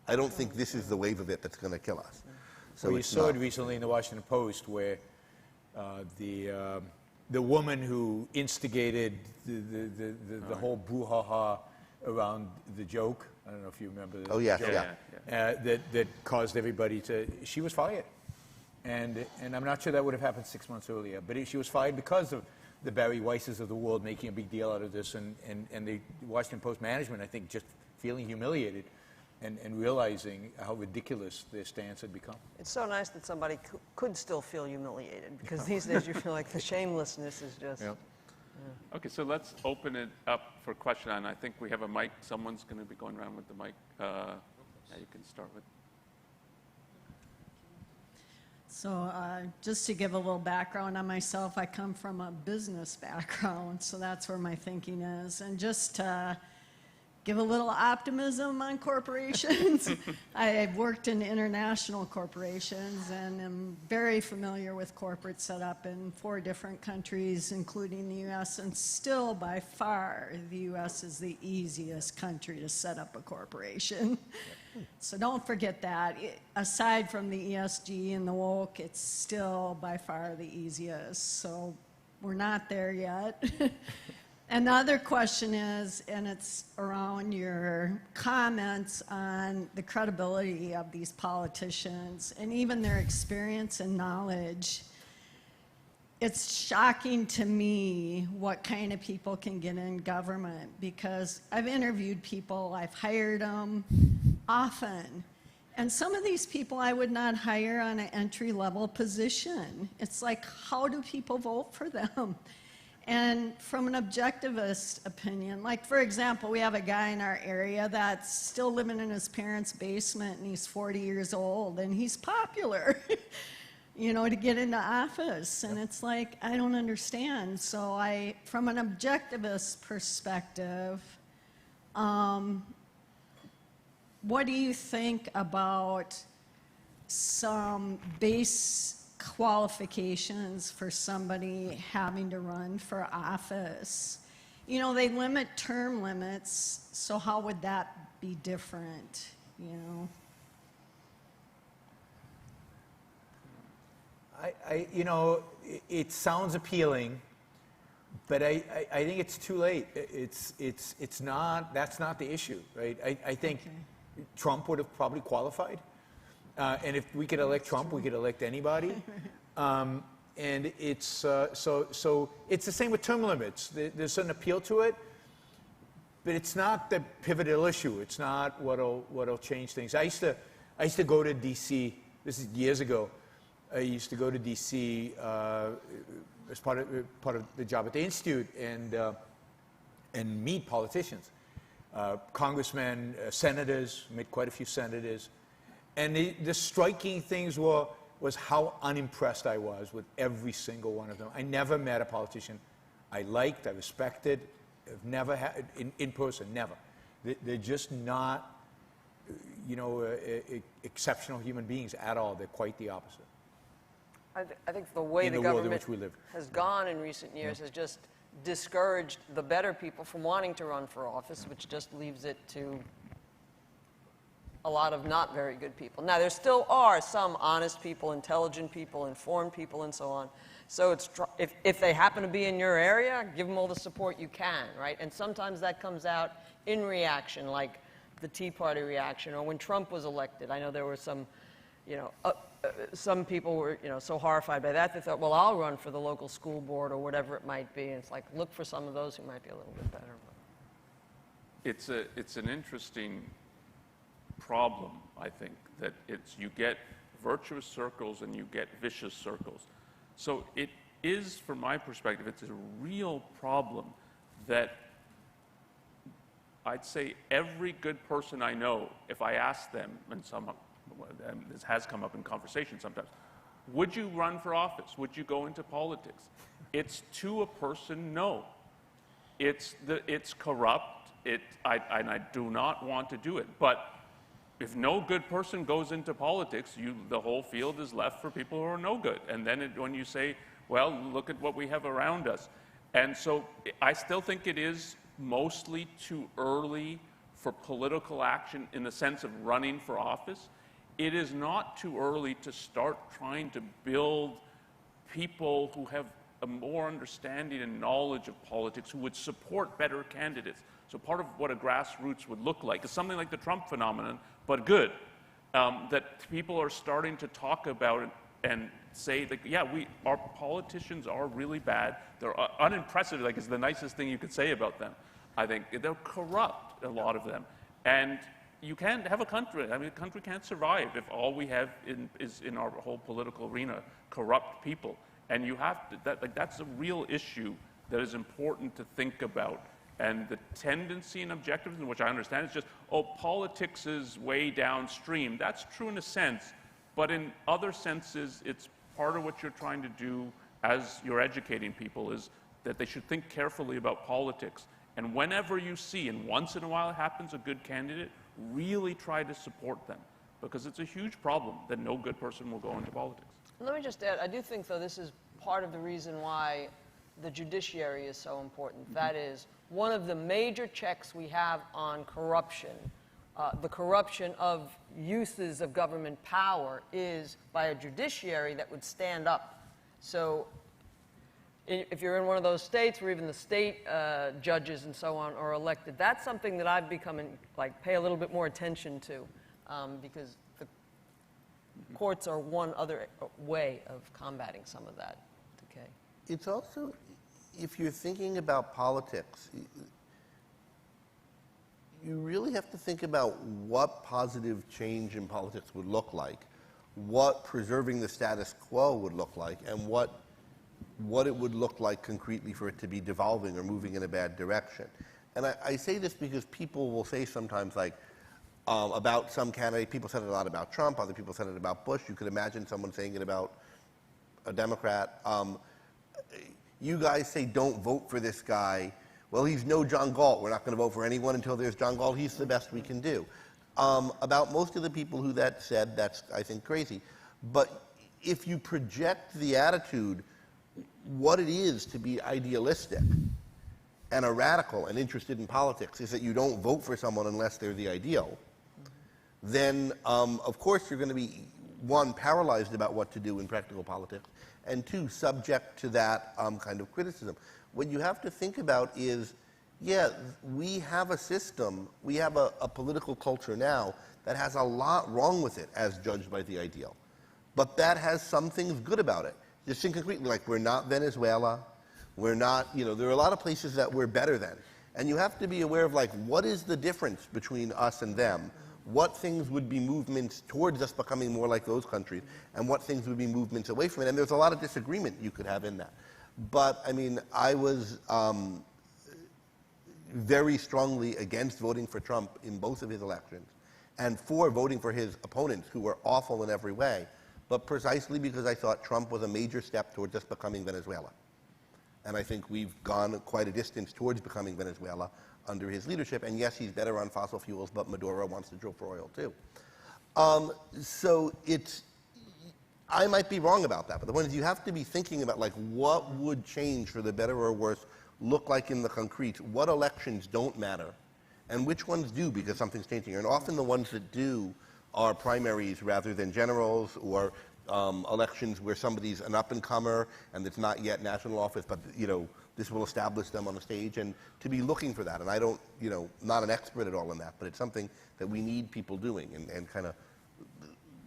I don't think this is the wave of it that's going to kill us. So well, you saw it recently in the Washington Post where the woman who instigated the whole brouhaha around the joke, I don't know if you remember the Oh, yes, joke, yeah. that caused everybody to, she was fired. And I'm not sure that would have happened 6 months earlier, but she was fired because of the Barry Weisses of the world making a big deal out of this, and the Washington Post management, I think, just feeling humiliated and realizing how ridiculous their stance had become. It's so nice that somebody could still feel humiliated, because these days you feel like the shamelessness is just... Yep. Okay, so let's open it up for question, and I think we have a mic. Someone's going to be going around with the mic. Yeah, you can start with. So just to give a little background on myself, I come from a business background, so that's where my thinking is. And just to give a little optimism on corporations, I've worked in international corporations and am very familiar with corporate setup in 4 different countries, including the U.S., and still by far the U.S. is the easiest country to set up a corporation. So don't forget that. Aside from the ESG and the woke, it's still by far the easiest. So we're not there yet. And the other question is, and it's around your comments on the credibility of these politicians and even their experience and knowledge. It's shocking to me what kind of people can get in government, because I've interviewed people, I've hired them often, and some of these people I would not hire on an entry-level position. It's like, how do people vote for them? And from an objectivist opinion, like for example, we have a guy in our area that's still living in his parents' basement, and he's 40 years old, and he's popular. You know, to get into office. And it's like, I don't understand. So from an objectivist perspective, what do you think about some base qualifications for somebody having to run for office? You know, they limit term limits, so how would that be different, you know? You know, it sounds appealing, but I think it's too late. It's not, that's not the issue, right? I think Trump would have probably qualified. And if we could elect Trump, we could elect anybody. And it's, so it's the same with term limits. There's an appeal to it, but it's not the pivotal issue. It's not what'll change things. I used to go to DC, this is years ago. I used to go to D.C. As part of the job at the Institute and meet politicians, congressmen, senators, met quite a few senators. And the striking things was how unimpressed I was with every single one of them. I never met a politician I liked, I respected. I've never had, in person, never. They're just not, you know, exceptional human beings at all. They're quite the opposite. I think the way the government has gone in recent years has just discouraged the better people from wanting to run for office, which just leaves it to a lot of not very good people. Now, there still are some honest people, intelligent people, informed people, and so on. So it's if they happen to be in your area, give them all the support you can, right? And sometimes that comes out in reaction, like the Tea Party reaction, or when Trump was elected. I know there were some, you know, some people were, you know, so horrified by that they thought, well, I'll run for the local school board or whatever it might be. And it's like, look for some of those who might be a little bit better. It's an interesting problem, I think, that you get virtuous circles and you get vicious circles. So it is, from my perspective, it's a real problem that I'd say every good person I know, if I ask them, and this has come up in conversation sometimes, would you run for office? Would you go into politics? It's to a person, no. It's corrupt, and I do not want to do it. But if no good person goes into politics, the whole field is left for people who are no good. And then when you say, well, look at what we have around us. And so I still think it is mostly too early for political action in the sense of running for office. It is not too early to start trying to build people who have a more understanding and knowledge of politics, who would support better candidates. So part of what a grassroots would look like is something like the Trump phenomenon, but good, that people are starting to talk about and say that, yeah, our politicians are really bad. They're unimpressive, like it's the nicest thing you could say about them. I think they're corrupt, a lot of them. And you can't have a country, I mean, a country can't survive if all we have is in our whole political arena, corrupt people. And you have to, that's a real issue that is important to think about. And the tendency and objectivism, which I understand, is just, oh, politics is way downstream. That's true in a sense, but in other senses, it's part of what you're trying to do as you're educating people, is that they should think carefully about politics. And whenever you see, and once in a while it happens, a good candidate, really try to support them. Because it's a huge problem that no good person will go into politics. Let me just add, I do think, though, this is part of the reason why the judiciary is so important. Mm-hmm. That is, one of the major checks we have on corruption, the corruption of uses of government power, is by a judiciary that would stand up. So if you're in one of those states where even the state judges and so on are elected, that's something that I've become, pay a little bit more attention to, because the courts are one other way of combating some of that decay. It's also, if you're thinking about politics, you really have to think about what positive change in politics would look like, what preserving the status quo would look like, and what it would look like concretely for it to be devolving or moving in a bad direction. And I say this because people will say sometimes, about some candidate, people said it a lot about Trump, other people said it about Bush. You could imagine someone saying it about a Democrat. You guys say don't vote for this guy. Well, he's no John Galt. We're not going to vote for anyone until there's John Galt. He's the best we can do. About most of the people who that said, that's, I think, crazy. But if you project the attitude, what it is to be idealistic and a radical and interested in politics is that you don't vote for someone unless they're the ideal, then, of course, you're going to be, one, paralyzed about what to do in practical politics, and two, subject to that kind of criticism. What you have to think about is, yeah, we have a system, we have a political culture now that has a lot wrong with it as judged by the ideal. But that has some things good about it. Just think concretely, like we're not Venezuela, we're not, there are a lot of places that we're better than. And you have to be aware of, what is the difference between us and them? What things would be movements towards us becoming more like those countries, and what things would be movements away from it? And there's a lot of disagreement you could have in that. But, I mean, I was very strongly against voting for Trump in both of his elections, and for voting for his opponents, who were awful in every way, but precisely because I thought Trump was a major step towards us becoming Venezuela. And I think we've gone quite a distance towards becoming Venezuela under his leadership. And yes, he's better on fossil fuels, but Maduro wants to drill for oil too. So I might be wrong about that, but the point is you have to be thinking about what would change for the better or worse look like in the concrete, what elections don't matter, and which ones do because something's changing. And often the ones that do are primaries rather than generals, or elections where somebody's an up-and-comer and it's not yet national office, but this will establish them on the stage, and to be looking for that. And I don't, not an expert at all in that, but it's something that we need people doing and kind of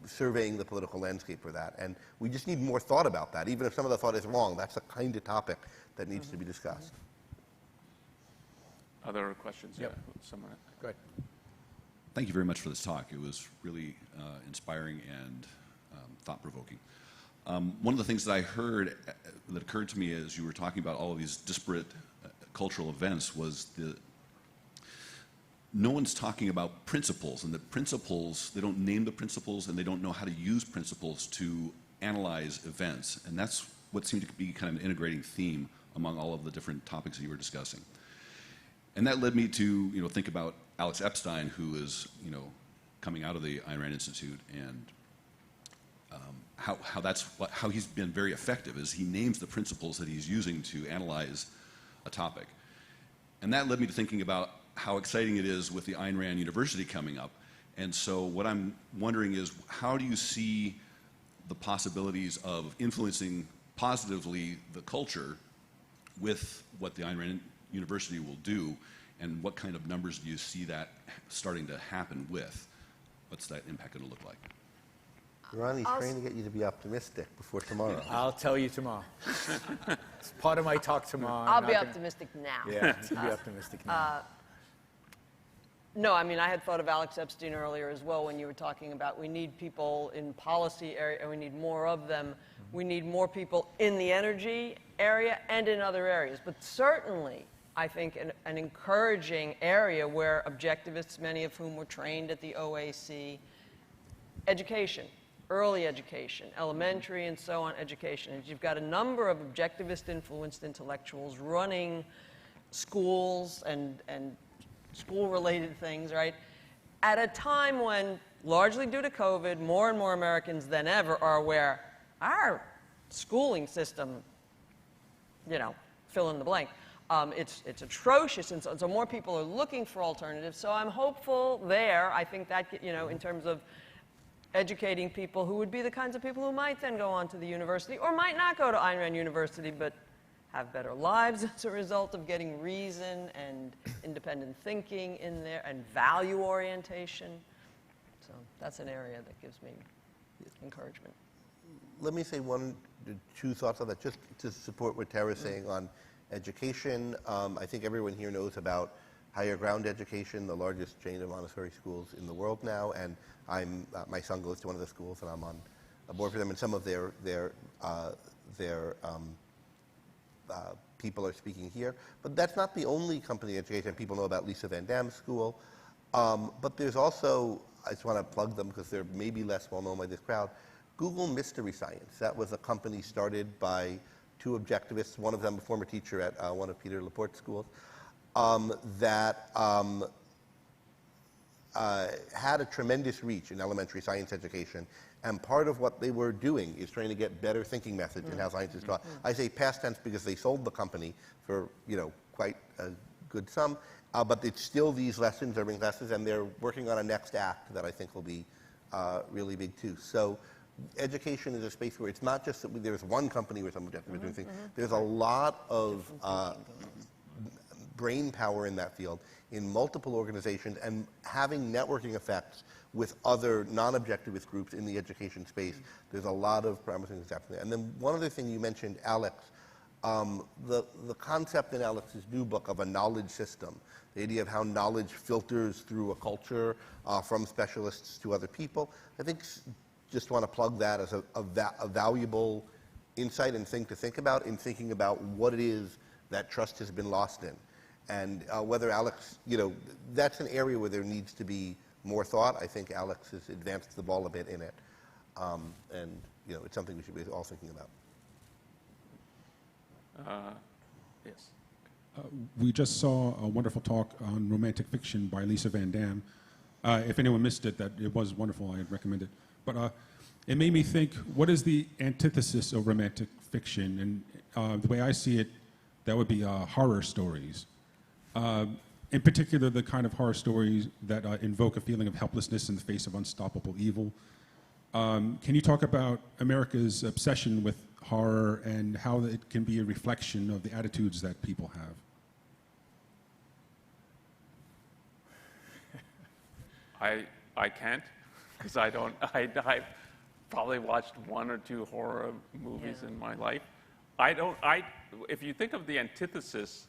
surveying the political landscape for that. And we just need more thought about that. Even if some of the thought is wrong, that's the kind of topic that needs to be discussed. Other questions? Yep. Yeah, someone. Go ahead. Thank you very much for this talk. It was really inspiring and thought-provoking. One of the things that I heard that occurred to me as you were talking about all of these disparate cultural events was no one's talking about principles, and the principles, they don't name the principles, and they don't know how to use principles to analyze events. And that's what seemed to be kind of an integrating theme among all of the different topics that you were discussing. And that led me to, think about Alex Epstein, who is, coming out of the Ayn Rand Institute, and how he's been very effective is he names the principles that he's using to analyze a topic. And that led me to thinking about how exciting it is with the Ayn Rand University coming up. And so what I'm wondering is, how do you see the possibilities of influencing positively the culture with what the Ayn Rand University will do, and what kind of numbers do you see that starting to happen with? What's that impact going to look like? Ronnie's trying to get you to be optimistic before tomorrow. I'll tell you tomorrow. It's part of my talk tomorrow. I'll be optimistic now. Yeah, be optimistic now. No, I mean, I had thought of Alex Epstein earlier as well when you were talking about we need people in policy area, and we need more of them. We need more people in the energy area and in other areas. But certainly, I think an encouraging area where objectivists, many of whom were trained at the OAC, education, early education, elementary and so on education. And you've got a number of objectivist-influenced intellectuals running schools and school-related things, right? At a time when, largely due to COVID, more and more Americans than ever are aware our schooling system, fill in the blank, it's atrocious, and so more people are looking for alternatives. So I'm hopeful there. I think that, in terms of educating people who would be the kinds of people who might then go on to the university or might not go to Ayn Rand University, but have better lives as a result of getting reason and independent thinking in there and value orientation. So that's an area that gives me encouragement. Let me say two thoughts on that, just to support what Tara's saying on education. I think everyone here knows about Higher Ground Education, the largest chain of Montessori schools in the world now, and my son goes to one of the schools, and I'm on a board for them, and some of their people are speaking here. But that's not the only company education. People know about Lisa Van Dam's school. But there's also, I just want to plug them because they're maybe less well known by this crowd, Google Mystery Science. That was a company started by two objectivists, one of them a former teacher at one of Peter Laporte's schools, that had a tremendous reach in elementary science education. And part of what they were doing is trying to get better thinking methods in how science is taught. I say past tense because they sold the company for quite a good sum, but it's still these lessons, urban classes, and they're working on a next act that I think will be really big too. So education is a space where it's not just that there's one company where some objectives are doing things. There's a lot of brain power in that field in multiple organizations, and having networking effects with other non-objectivist groups in the education space. There's a lot of promising things happening there. And then one other thing you mentioned, Alex, the concept in Alex's new book of a knowledge system, the idea of how knowledge filters through a culture from specialists to other people. I think just want to plug that as a valuable insight and thing to think about in thinking about what it is that trust has been lost in. And whether Alex, that's an area where there needs to be more thought. I think Alex has advanced the ball a bit in it. And, it's something we should be all thinking about. Yes. We just saw a wonderful talk on romantic fiction by Lisa Van Dam. If anyone missed it, that it was wonderful. I'd recommend it. But it made me think, what is the antithesis of romantic fiction? And the way I see it, that would be horror stories. In particular, the kind of horror stories that invoke a feeling of helplessness in the face of unstoppable evil. Can you talk about America's obsession with horror and how it can be a reflection of the attitudes that people have? I can't, because I probably watched one or two horror movies in my life. If you think of the antithesis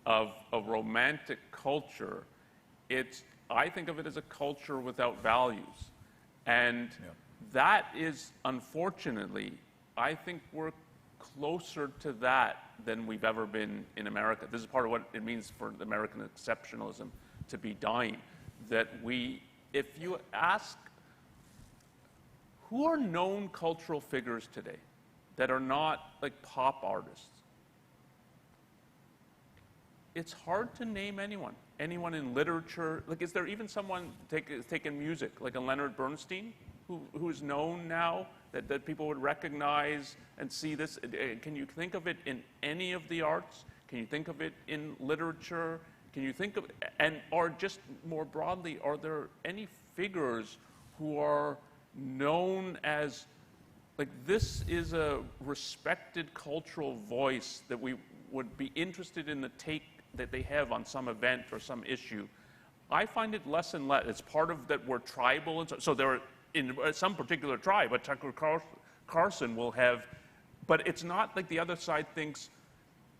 of a romantic culture, I think of it as a culture without values. And that is, unfortunately, I think we're closer to that than we've ever been in America. This is part of what it means for American exceptionalism to be dying. that if you ask, who are known cultural figures today that are not like pop artists? It's hard to name anyone. Anyone in literature, like is there even someone taking music, like a Leonard Bernstein, who is known now that people would recognize and see this? Can you think of it in any of the arts? Can you think of it in literature? Can you think of, or just more broadly, are there any figures who are known as, like this is a respected cultural voice that we would be interested in the take that they have on some event or some issue? I find it less and less. It's part of that we're tribal, and so there are in some particular tribe, but Tucker Carlson will have, but it's not like the other side thinks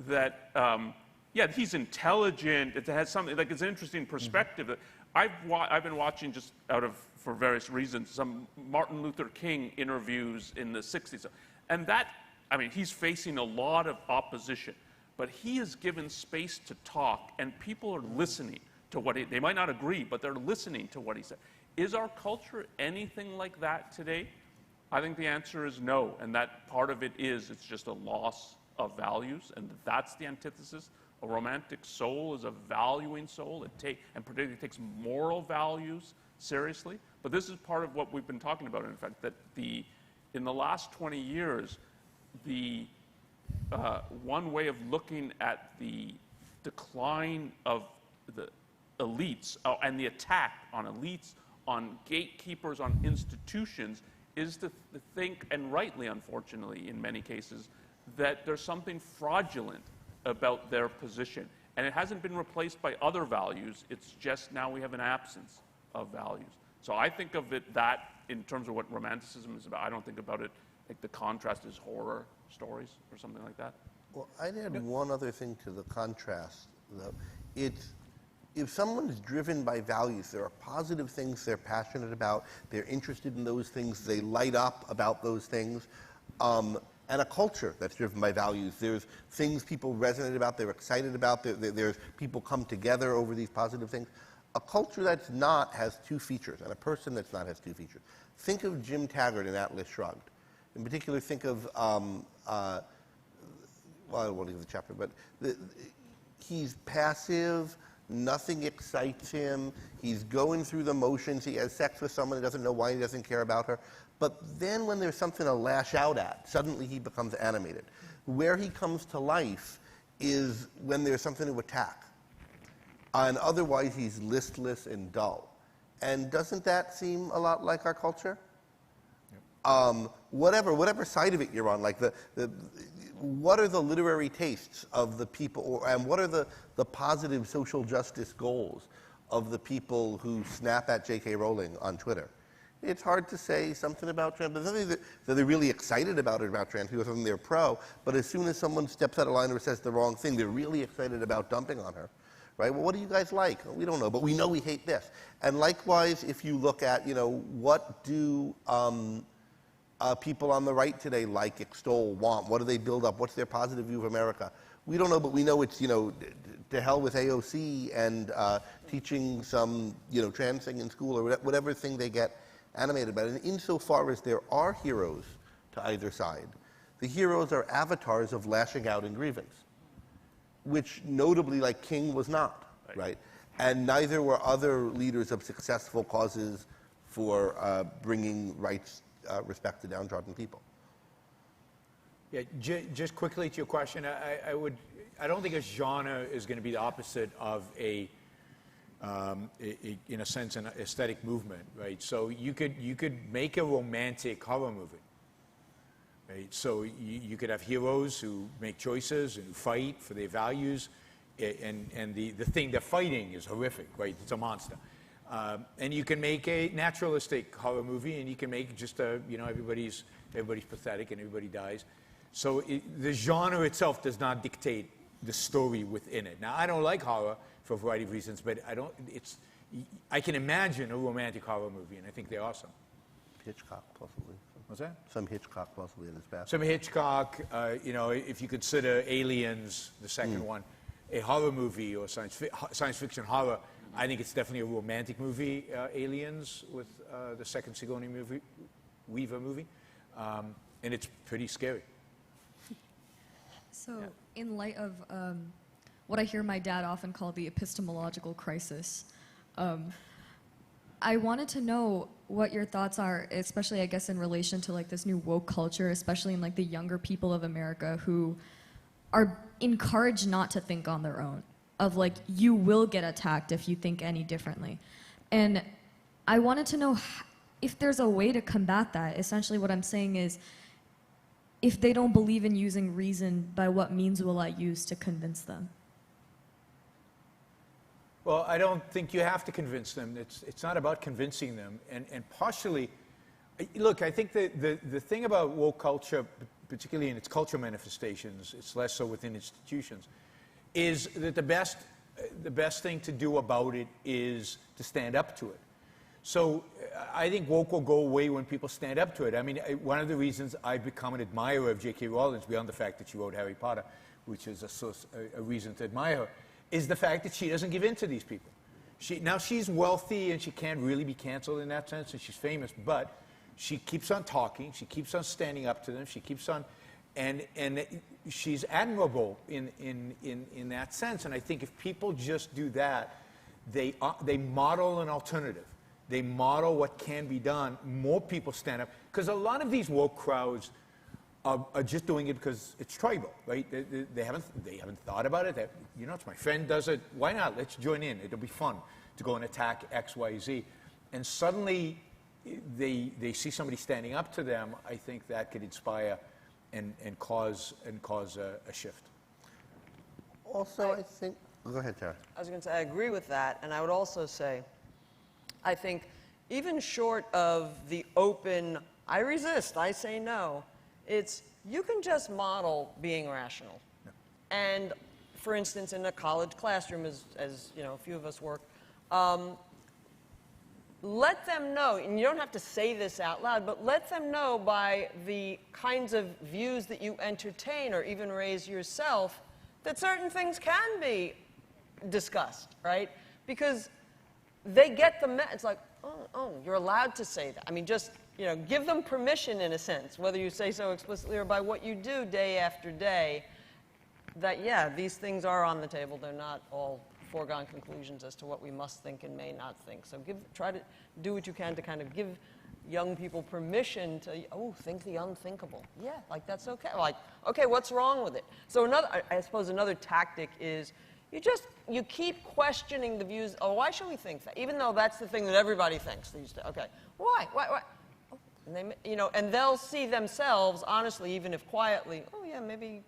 that, yeah, he's intelligent, it has something, like it's an interesting perspective. I've been watching just for various reasons, some Martin Luther King interviews in the 60s. And that, I mean, he's facing a lot of opposition, but he is given space to talk and people are listening to what they might not agree, but they're listening to what he said. Is our culture anything like that today? I think the answer is no, and that part of it is, it's just a loss of values, and that's the antithesis. A romantic soul is a valuing soul, and particularly takes moral values seriously. But this is part of what we've been talking about, in fact, that in the last 20 years, one way of looking at the decline of the elites and the attack on elites, on gatekeepers, on institutions, is to think, and rightly, unfortunately, in many cases, that there's something fraudulent about their position. And it hasn't been replaced by other values, it's just now we have an absence of values. So I think of it that in terms of what romanticism is about. I don't think about it like the contrast is horror stories or something like that. Well, I'd add one other thing to the contrast, though. If someone is driven by values, there are positive things they're passionate about, they're interested in those things, they light up about those things, and a culture that's driven by values. There's things people resonate about, they're excited about, there's people come together over these positive things. A culture that's not has two features, and a person that's not has two features. Think of Jim Taggart in Atlas Shrugged. In particular, think of, well, I don't want to give the chapter, but he's passive, nothing excites him, he's going through the motions, he has sex with someone, he doesn't know why, he doesn't care about her. But then when there's something to lash out at, suddenly he becomes animated. Where he comes to life is when there's something to attack. And otherwise he's listless and dull. And doesn't that seem a lot like our culture? Yep. Whatever side of it you're on, like what are the literary tastes of the people, and what are the positive social justice goals of the people who snap at J.K. Rowling on Twitter? It's hard to say something about trans, but something that they're really excited about trans people, something they're pro, but as soon as someone steps out of line or says the wrong thing, they're really excited about dumping on her. Right? Well, what do you guys like? Well, we don't know, but we know we hate this. And likewise, if you look at, what do people on the right today like, extol, want? What do they build up? What's their positive view of America? We don't know, but we know it's, to hell with AOC and teaching some, trans thing in school or whatever thing they get animated about. And insofar as there are heroes to either side, the heroes are avatars of lashing out in grievance, which notably, like King, was not, right? And neither were other leaders of successful causes for bringing rights, respect to downtrodden people. Yeah, just quickly to your question, I don't think a genre is going to be the opposite of in a sense, an aesthetic movement, right? So you could make a romantic horror movie. Right? So you could have heroes who make choices and fight for their values, and the thing they're fighting is horrific, right? It's a monster. And you can make a naturalistic horror movie, and you can make just everybody's pathetic and everybody dies. So the genre itself does not dictate the story within it. Now, I don't like horror for a variety of reasons, but I can imagine a romantic horror movie, and I think they're awesome. Hitchcock, possibly. What's that? Some Hitchcock, possibly, in his past. Some Hitchcock, if you consider Aliens, the second one, a horror movie or science fiction horror, I think it's definitely a romantic movie, Aliens, with the second Sigourney Weaver movie, and it's pretty scary. So, in light of what I hear my dad often call the epistemological crisis, I wanted to know what your thoughts are, especially, I guess, in relation to like this new woke culture, especially in like the younger people of America who are encouraged not to think on their own, of like, you will get attacked if you think any differently. And I wanted to know if there's a way to combat that. Essentially what I'm saying is, if they don't believe in using reason, by what means will I use to convince them? Well, I don't think you have to convince them. It's not about convincing them. And partially, look, I think the thing about woke culture, particularly in its cultural manifestations, it's less so within institutions, is that the best thing to do about it is to stand up to it. So I think woke will go away when people stand up to it. I mean, one of the reasons I've become an admirer of J.K. Rowling, beyond the fact that she wrote Harry Potter, which is a reason to admire her, is the fact that she doesn't give in to these people. Now she's wealthy and she can't really be canceled in that sense, and she's famous, but she keeps on talking, she keeps on standing up to them, she keeps on, and she's admirable in that sense. And I think if people just do that, they model an alternative. They model what can be done. More people stand up, because a lot of these woke crowds are just doing it because it's tribal, right? They haven't thought about it. You know, it's my friend does it. Why not? Let's join in. It'll be fun to go and attack X, Y, Z. And suddenly, they see somebody standing up to them. I think that could inspire and cause a shift. Also, I think. Go ahead, Tara. I was going to say I agree with that, and I would also say, I think even short of the open, I resist, I say no. It's, you can just model being rational. Yeah. And for instance, in a college classroom, as you know, a few of us work, let them know, and you don't have to say this out loud, but let them know by the kinds of views that you entertain or even raise yourself that certain things can be discussed, right? Because they get the it's like, oh, you're allowed to say that. I mean, just, you know, give them permission in a sense, whether you say so explicitly or by what you do day after day, that, yeah, these things are on the table. They're not all foregone conclusions as to what we must think and may not think. So try to do what you can to kind of give young people permission to, think the unthinkable. Yeah, like, that's okay. Like, okay, what's wrong with it? So I suppose another tactic is you keep questioning the views. Oh, why should we think that? Even though that's the thing that everybody thinks these days. Okay, why? And and they'll see themselves, honestly, even if quietly, oh yeah, maybe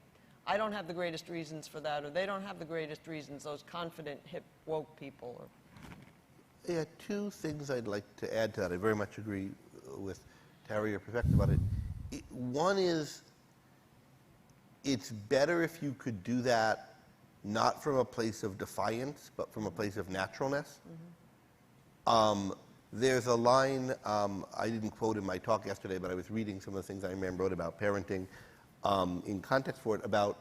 I don't have the greatest reasons for that, or they don't have the greatest reasons, those confident, hip, woke people. Yeah, two things I'd like to add to that. I very much agree with Tara, your perspective about it. One is, it's better if you could do that not from a place of defiance, but from a place of naturalness. Mm-hmm. There's a line, I didn't quote in my talk yesterday, but I was reading some of the things I wrote about parenting in context for it, about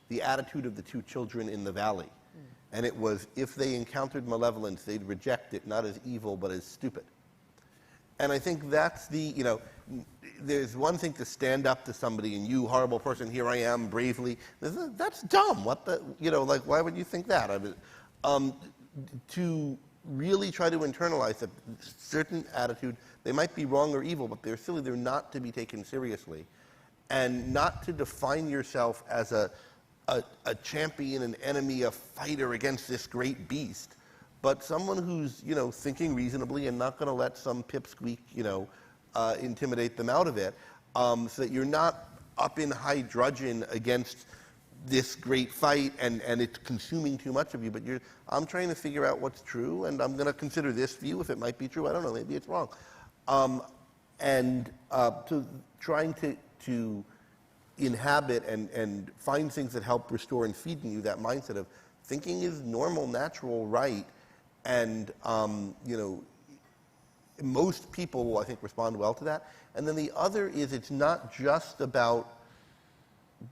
the attitude of the two children in the valley. Mm. And it was, if they encountered malevolence, they'd reject it, not as evil, but as stupid. And I think that's there's one thing to stand up to somebody and, you horrible person, here I am, bravely. That's dumb. What the, why would you think that? I mean, to really try to internalize a certain attitude, they might be wrong or evil, but they're silly, they're not to be taken seriously. And not to define yourself as a champion, an enemy, a fighter against this great beast, but someone who's, thinking reasonably and not going to let some pipsqueak, intimidate them out of it, so that you're not up in high dudgeon against this great fight and it's consuming too much of you, but I'm trying to figure out what's true, and I'm going to consider this view if it might be true. I don't know, maybe it's wrong. Trying to inhabit and find things that help restore and feed in you that mindset of thinking is normal, natural, right, and most people will, I think, respond well to that. And then the other is, it's not just about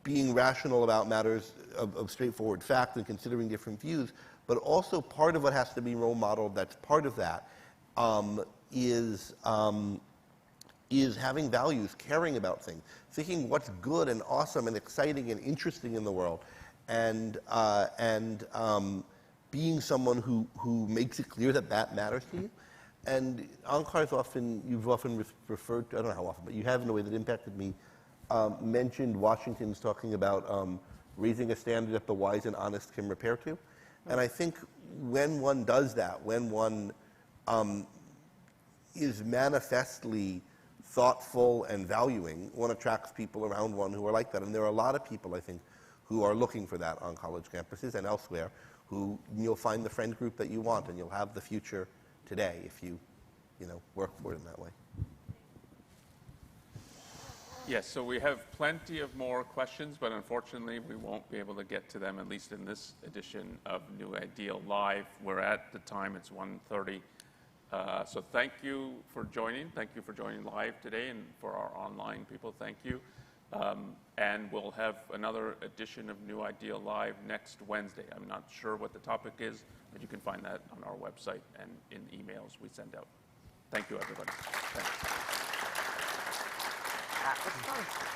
being rational about matters of straightforward fact and considering different views, But also part of what has to be role modeled that's part of that is having values, caring about things, thinking what's good and awesome and exciting and interesting in the world, and being someone who makes it clear that that matters to you. And Onkar's you've often referred to, I don't know how often, but you have in a way that impacted me, mentioned Washington's talking about raising a standard that the wise and honest can repair to. And I think when one does that, when one is manifestly thoughtful and valuing, one attracts people around one who are like that. And there are a lot of people, I think, who are looking for that on college campuses and elsewhere, who you'll find the friend group that you want, and you'll have the future today if you work for it in that way. Yes, so we have plenty of more questions, but unfortunately we won't be able to get to them, at least in this edition of New Ideal Live. We're at the time, it's 1:30. So thank you for joining. Thank you for joining live today, and for our online people, thank you. And we'll have another edition of New Ideal Live next Wednesday. I'm not sure what the topic is, but you can find that on our website and in emails we send out. Thank you, everybody. Thanks. That was fun.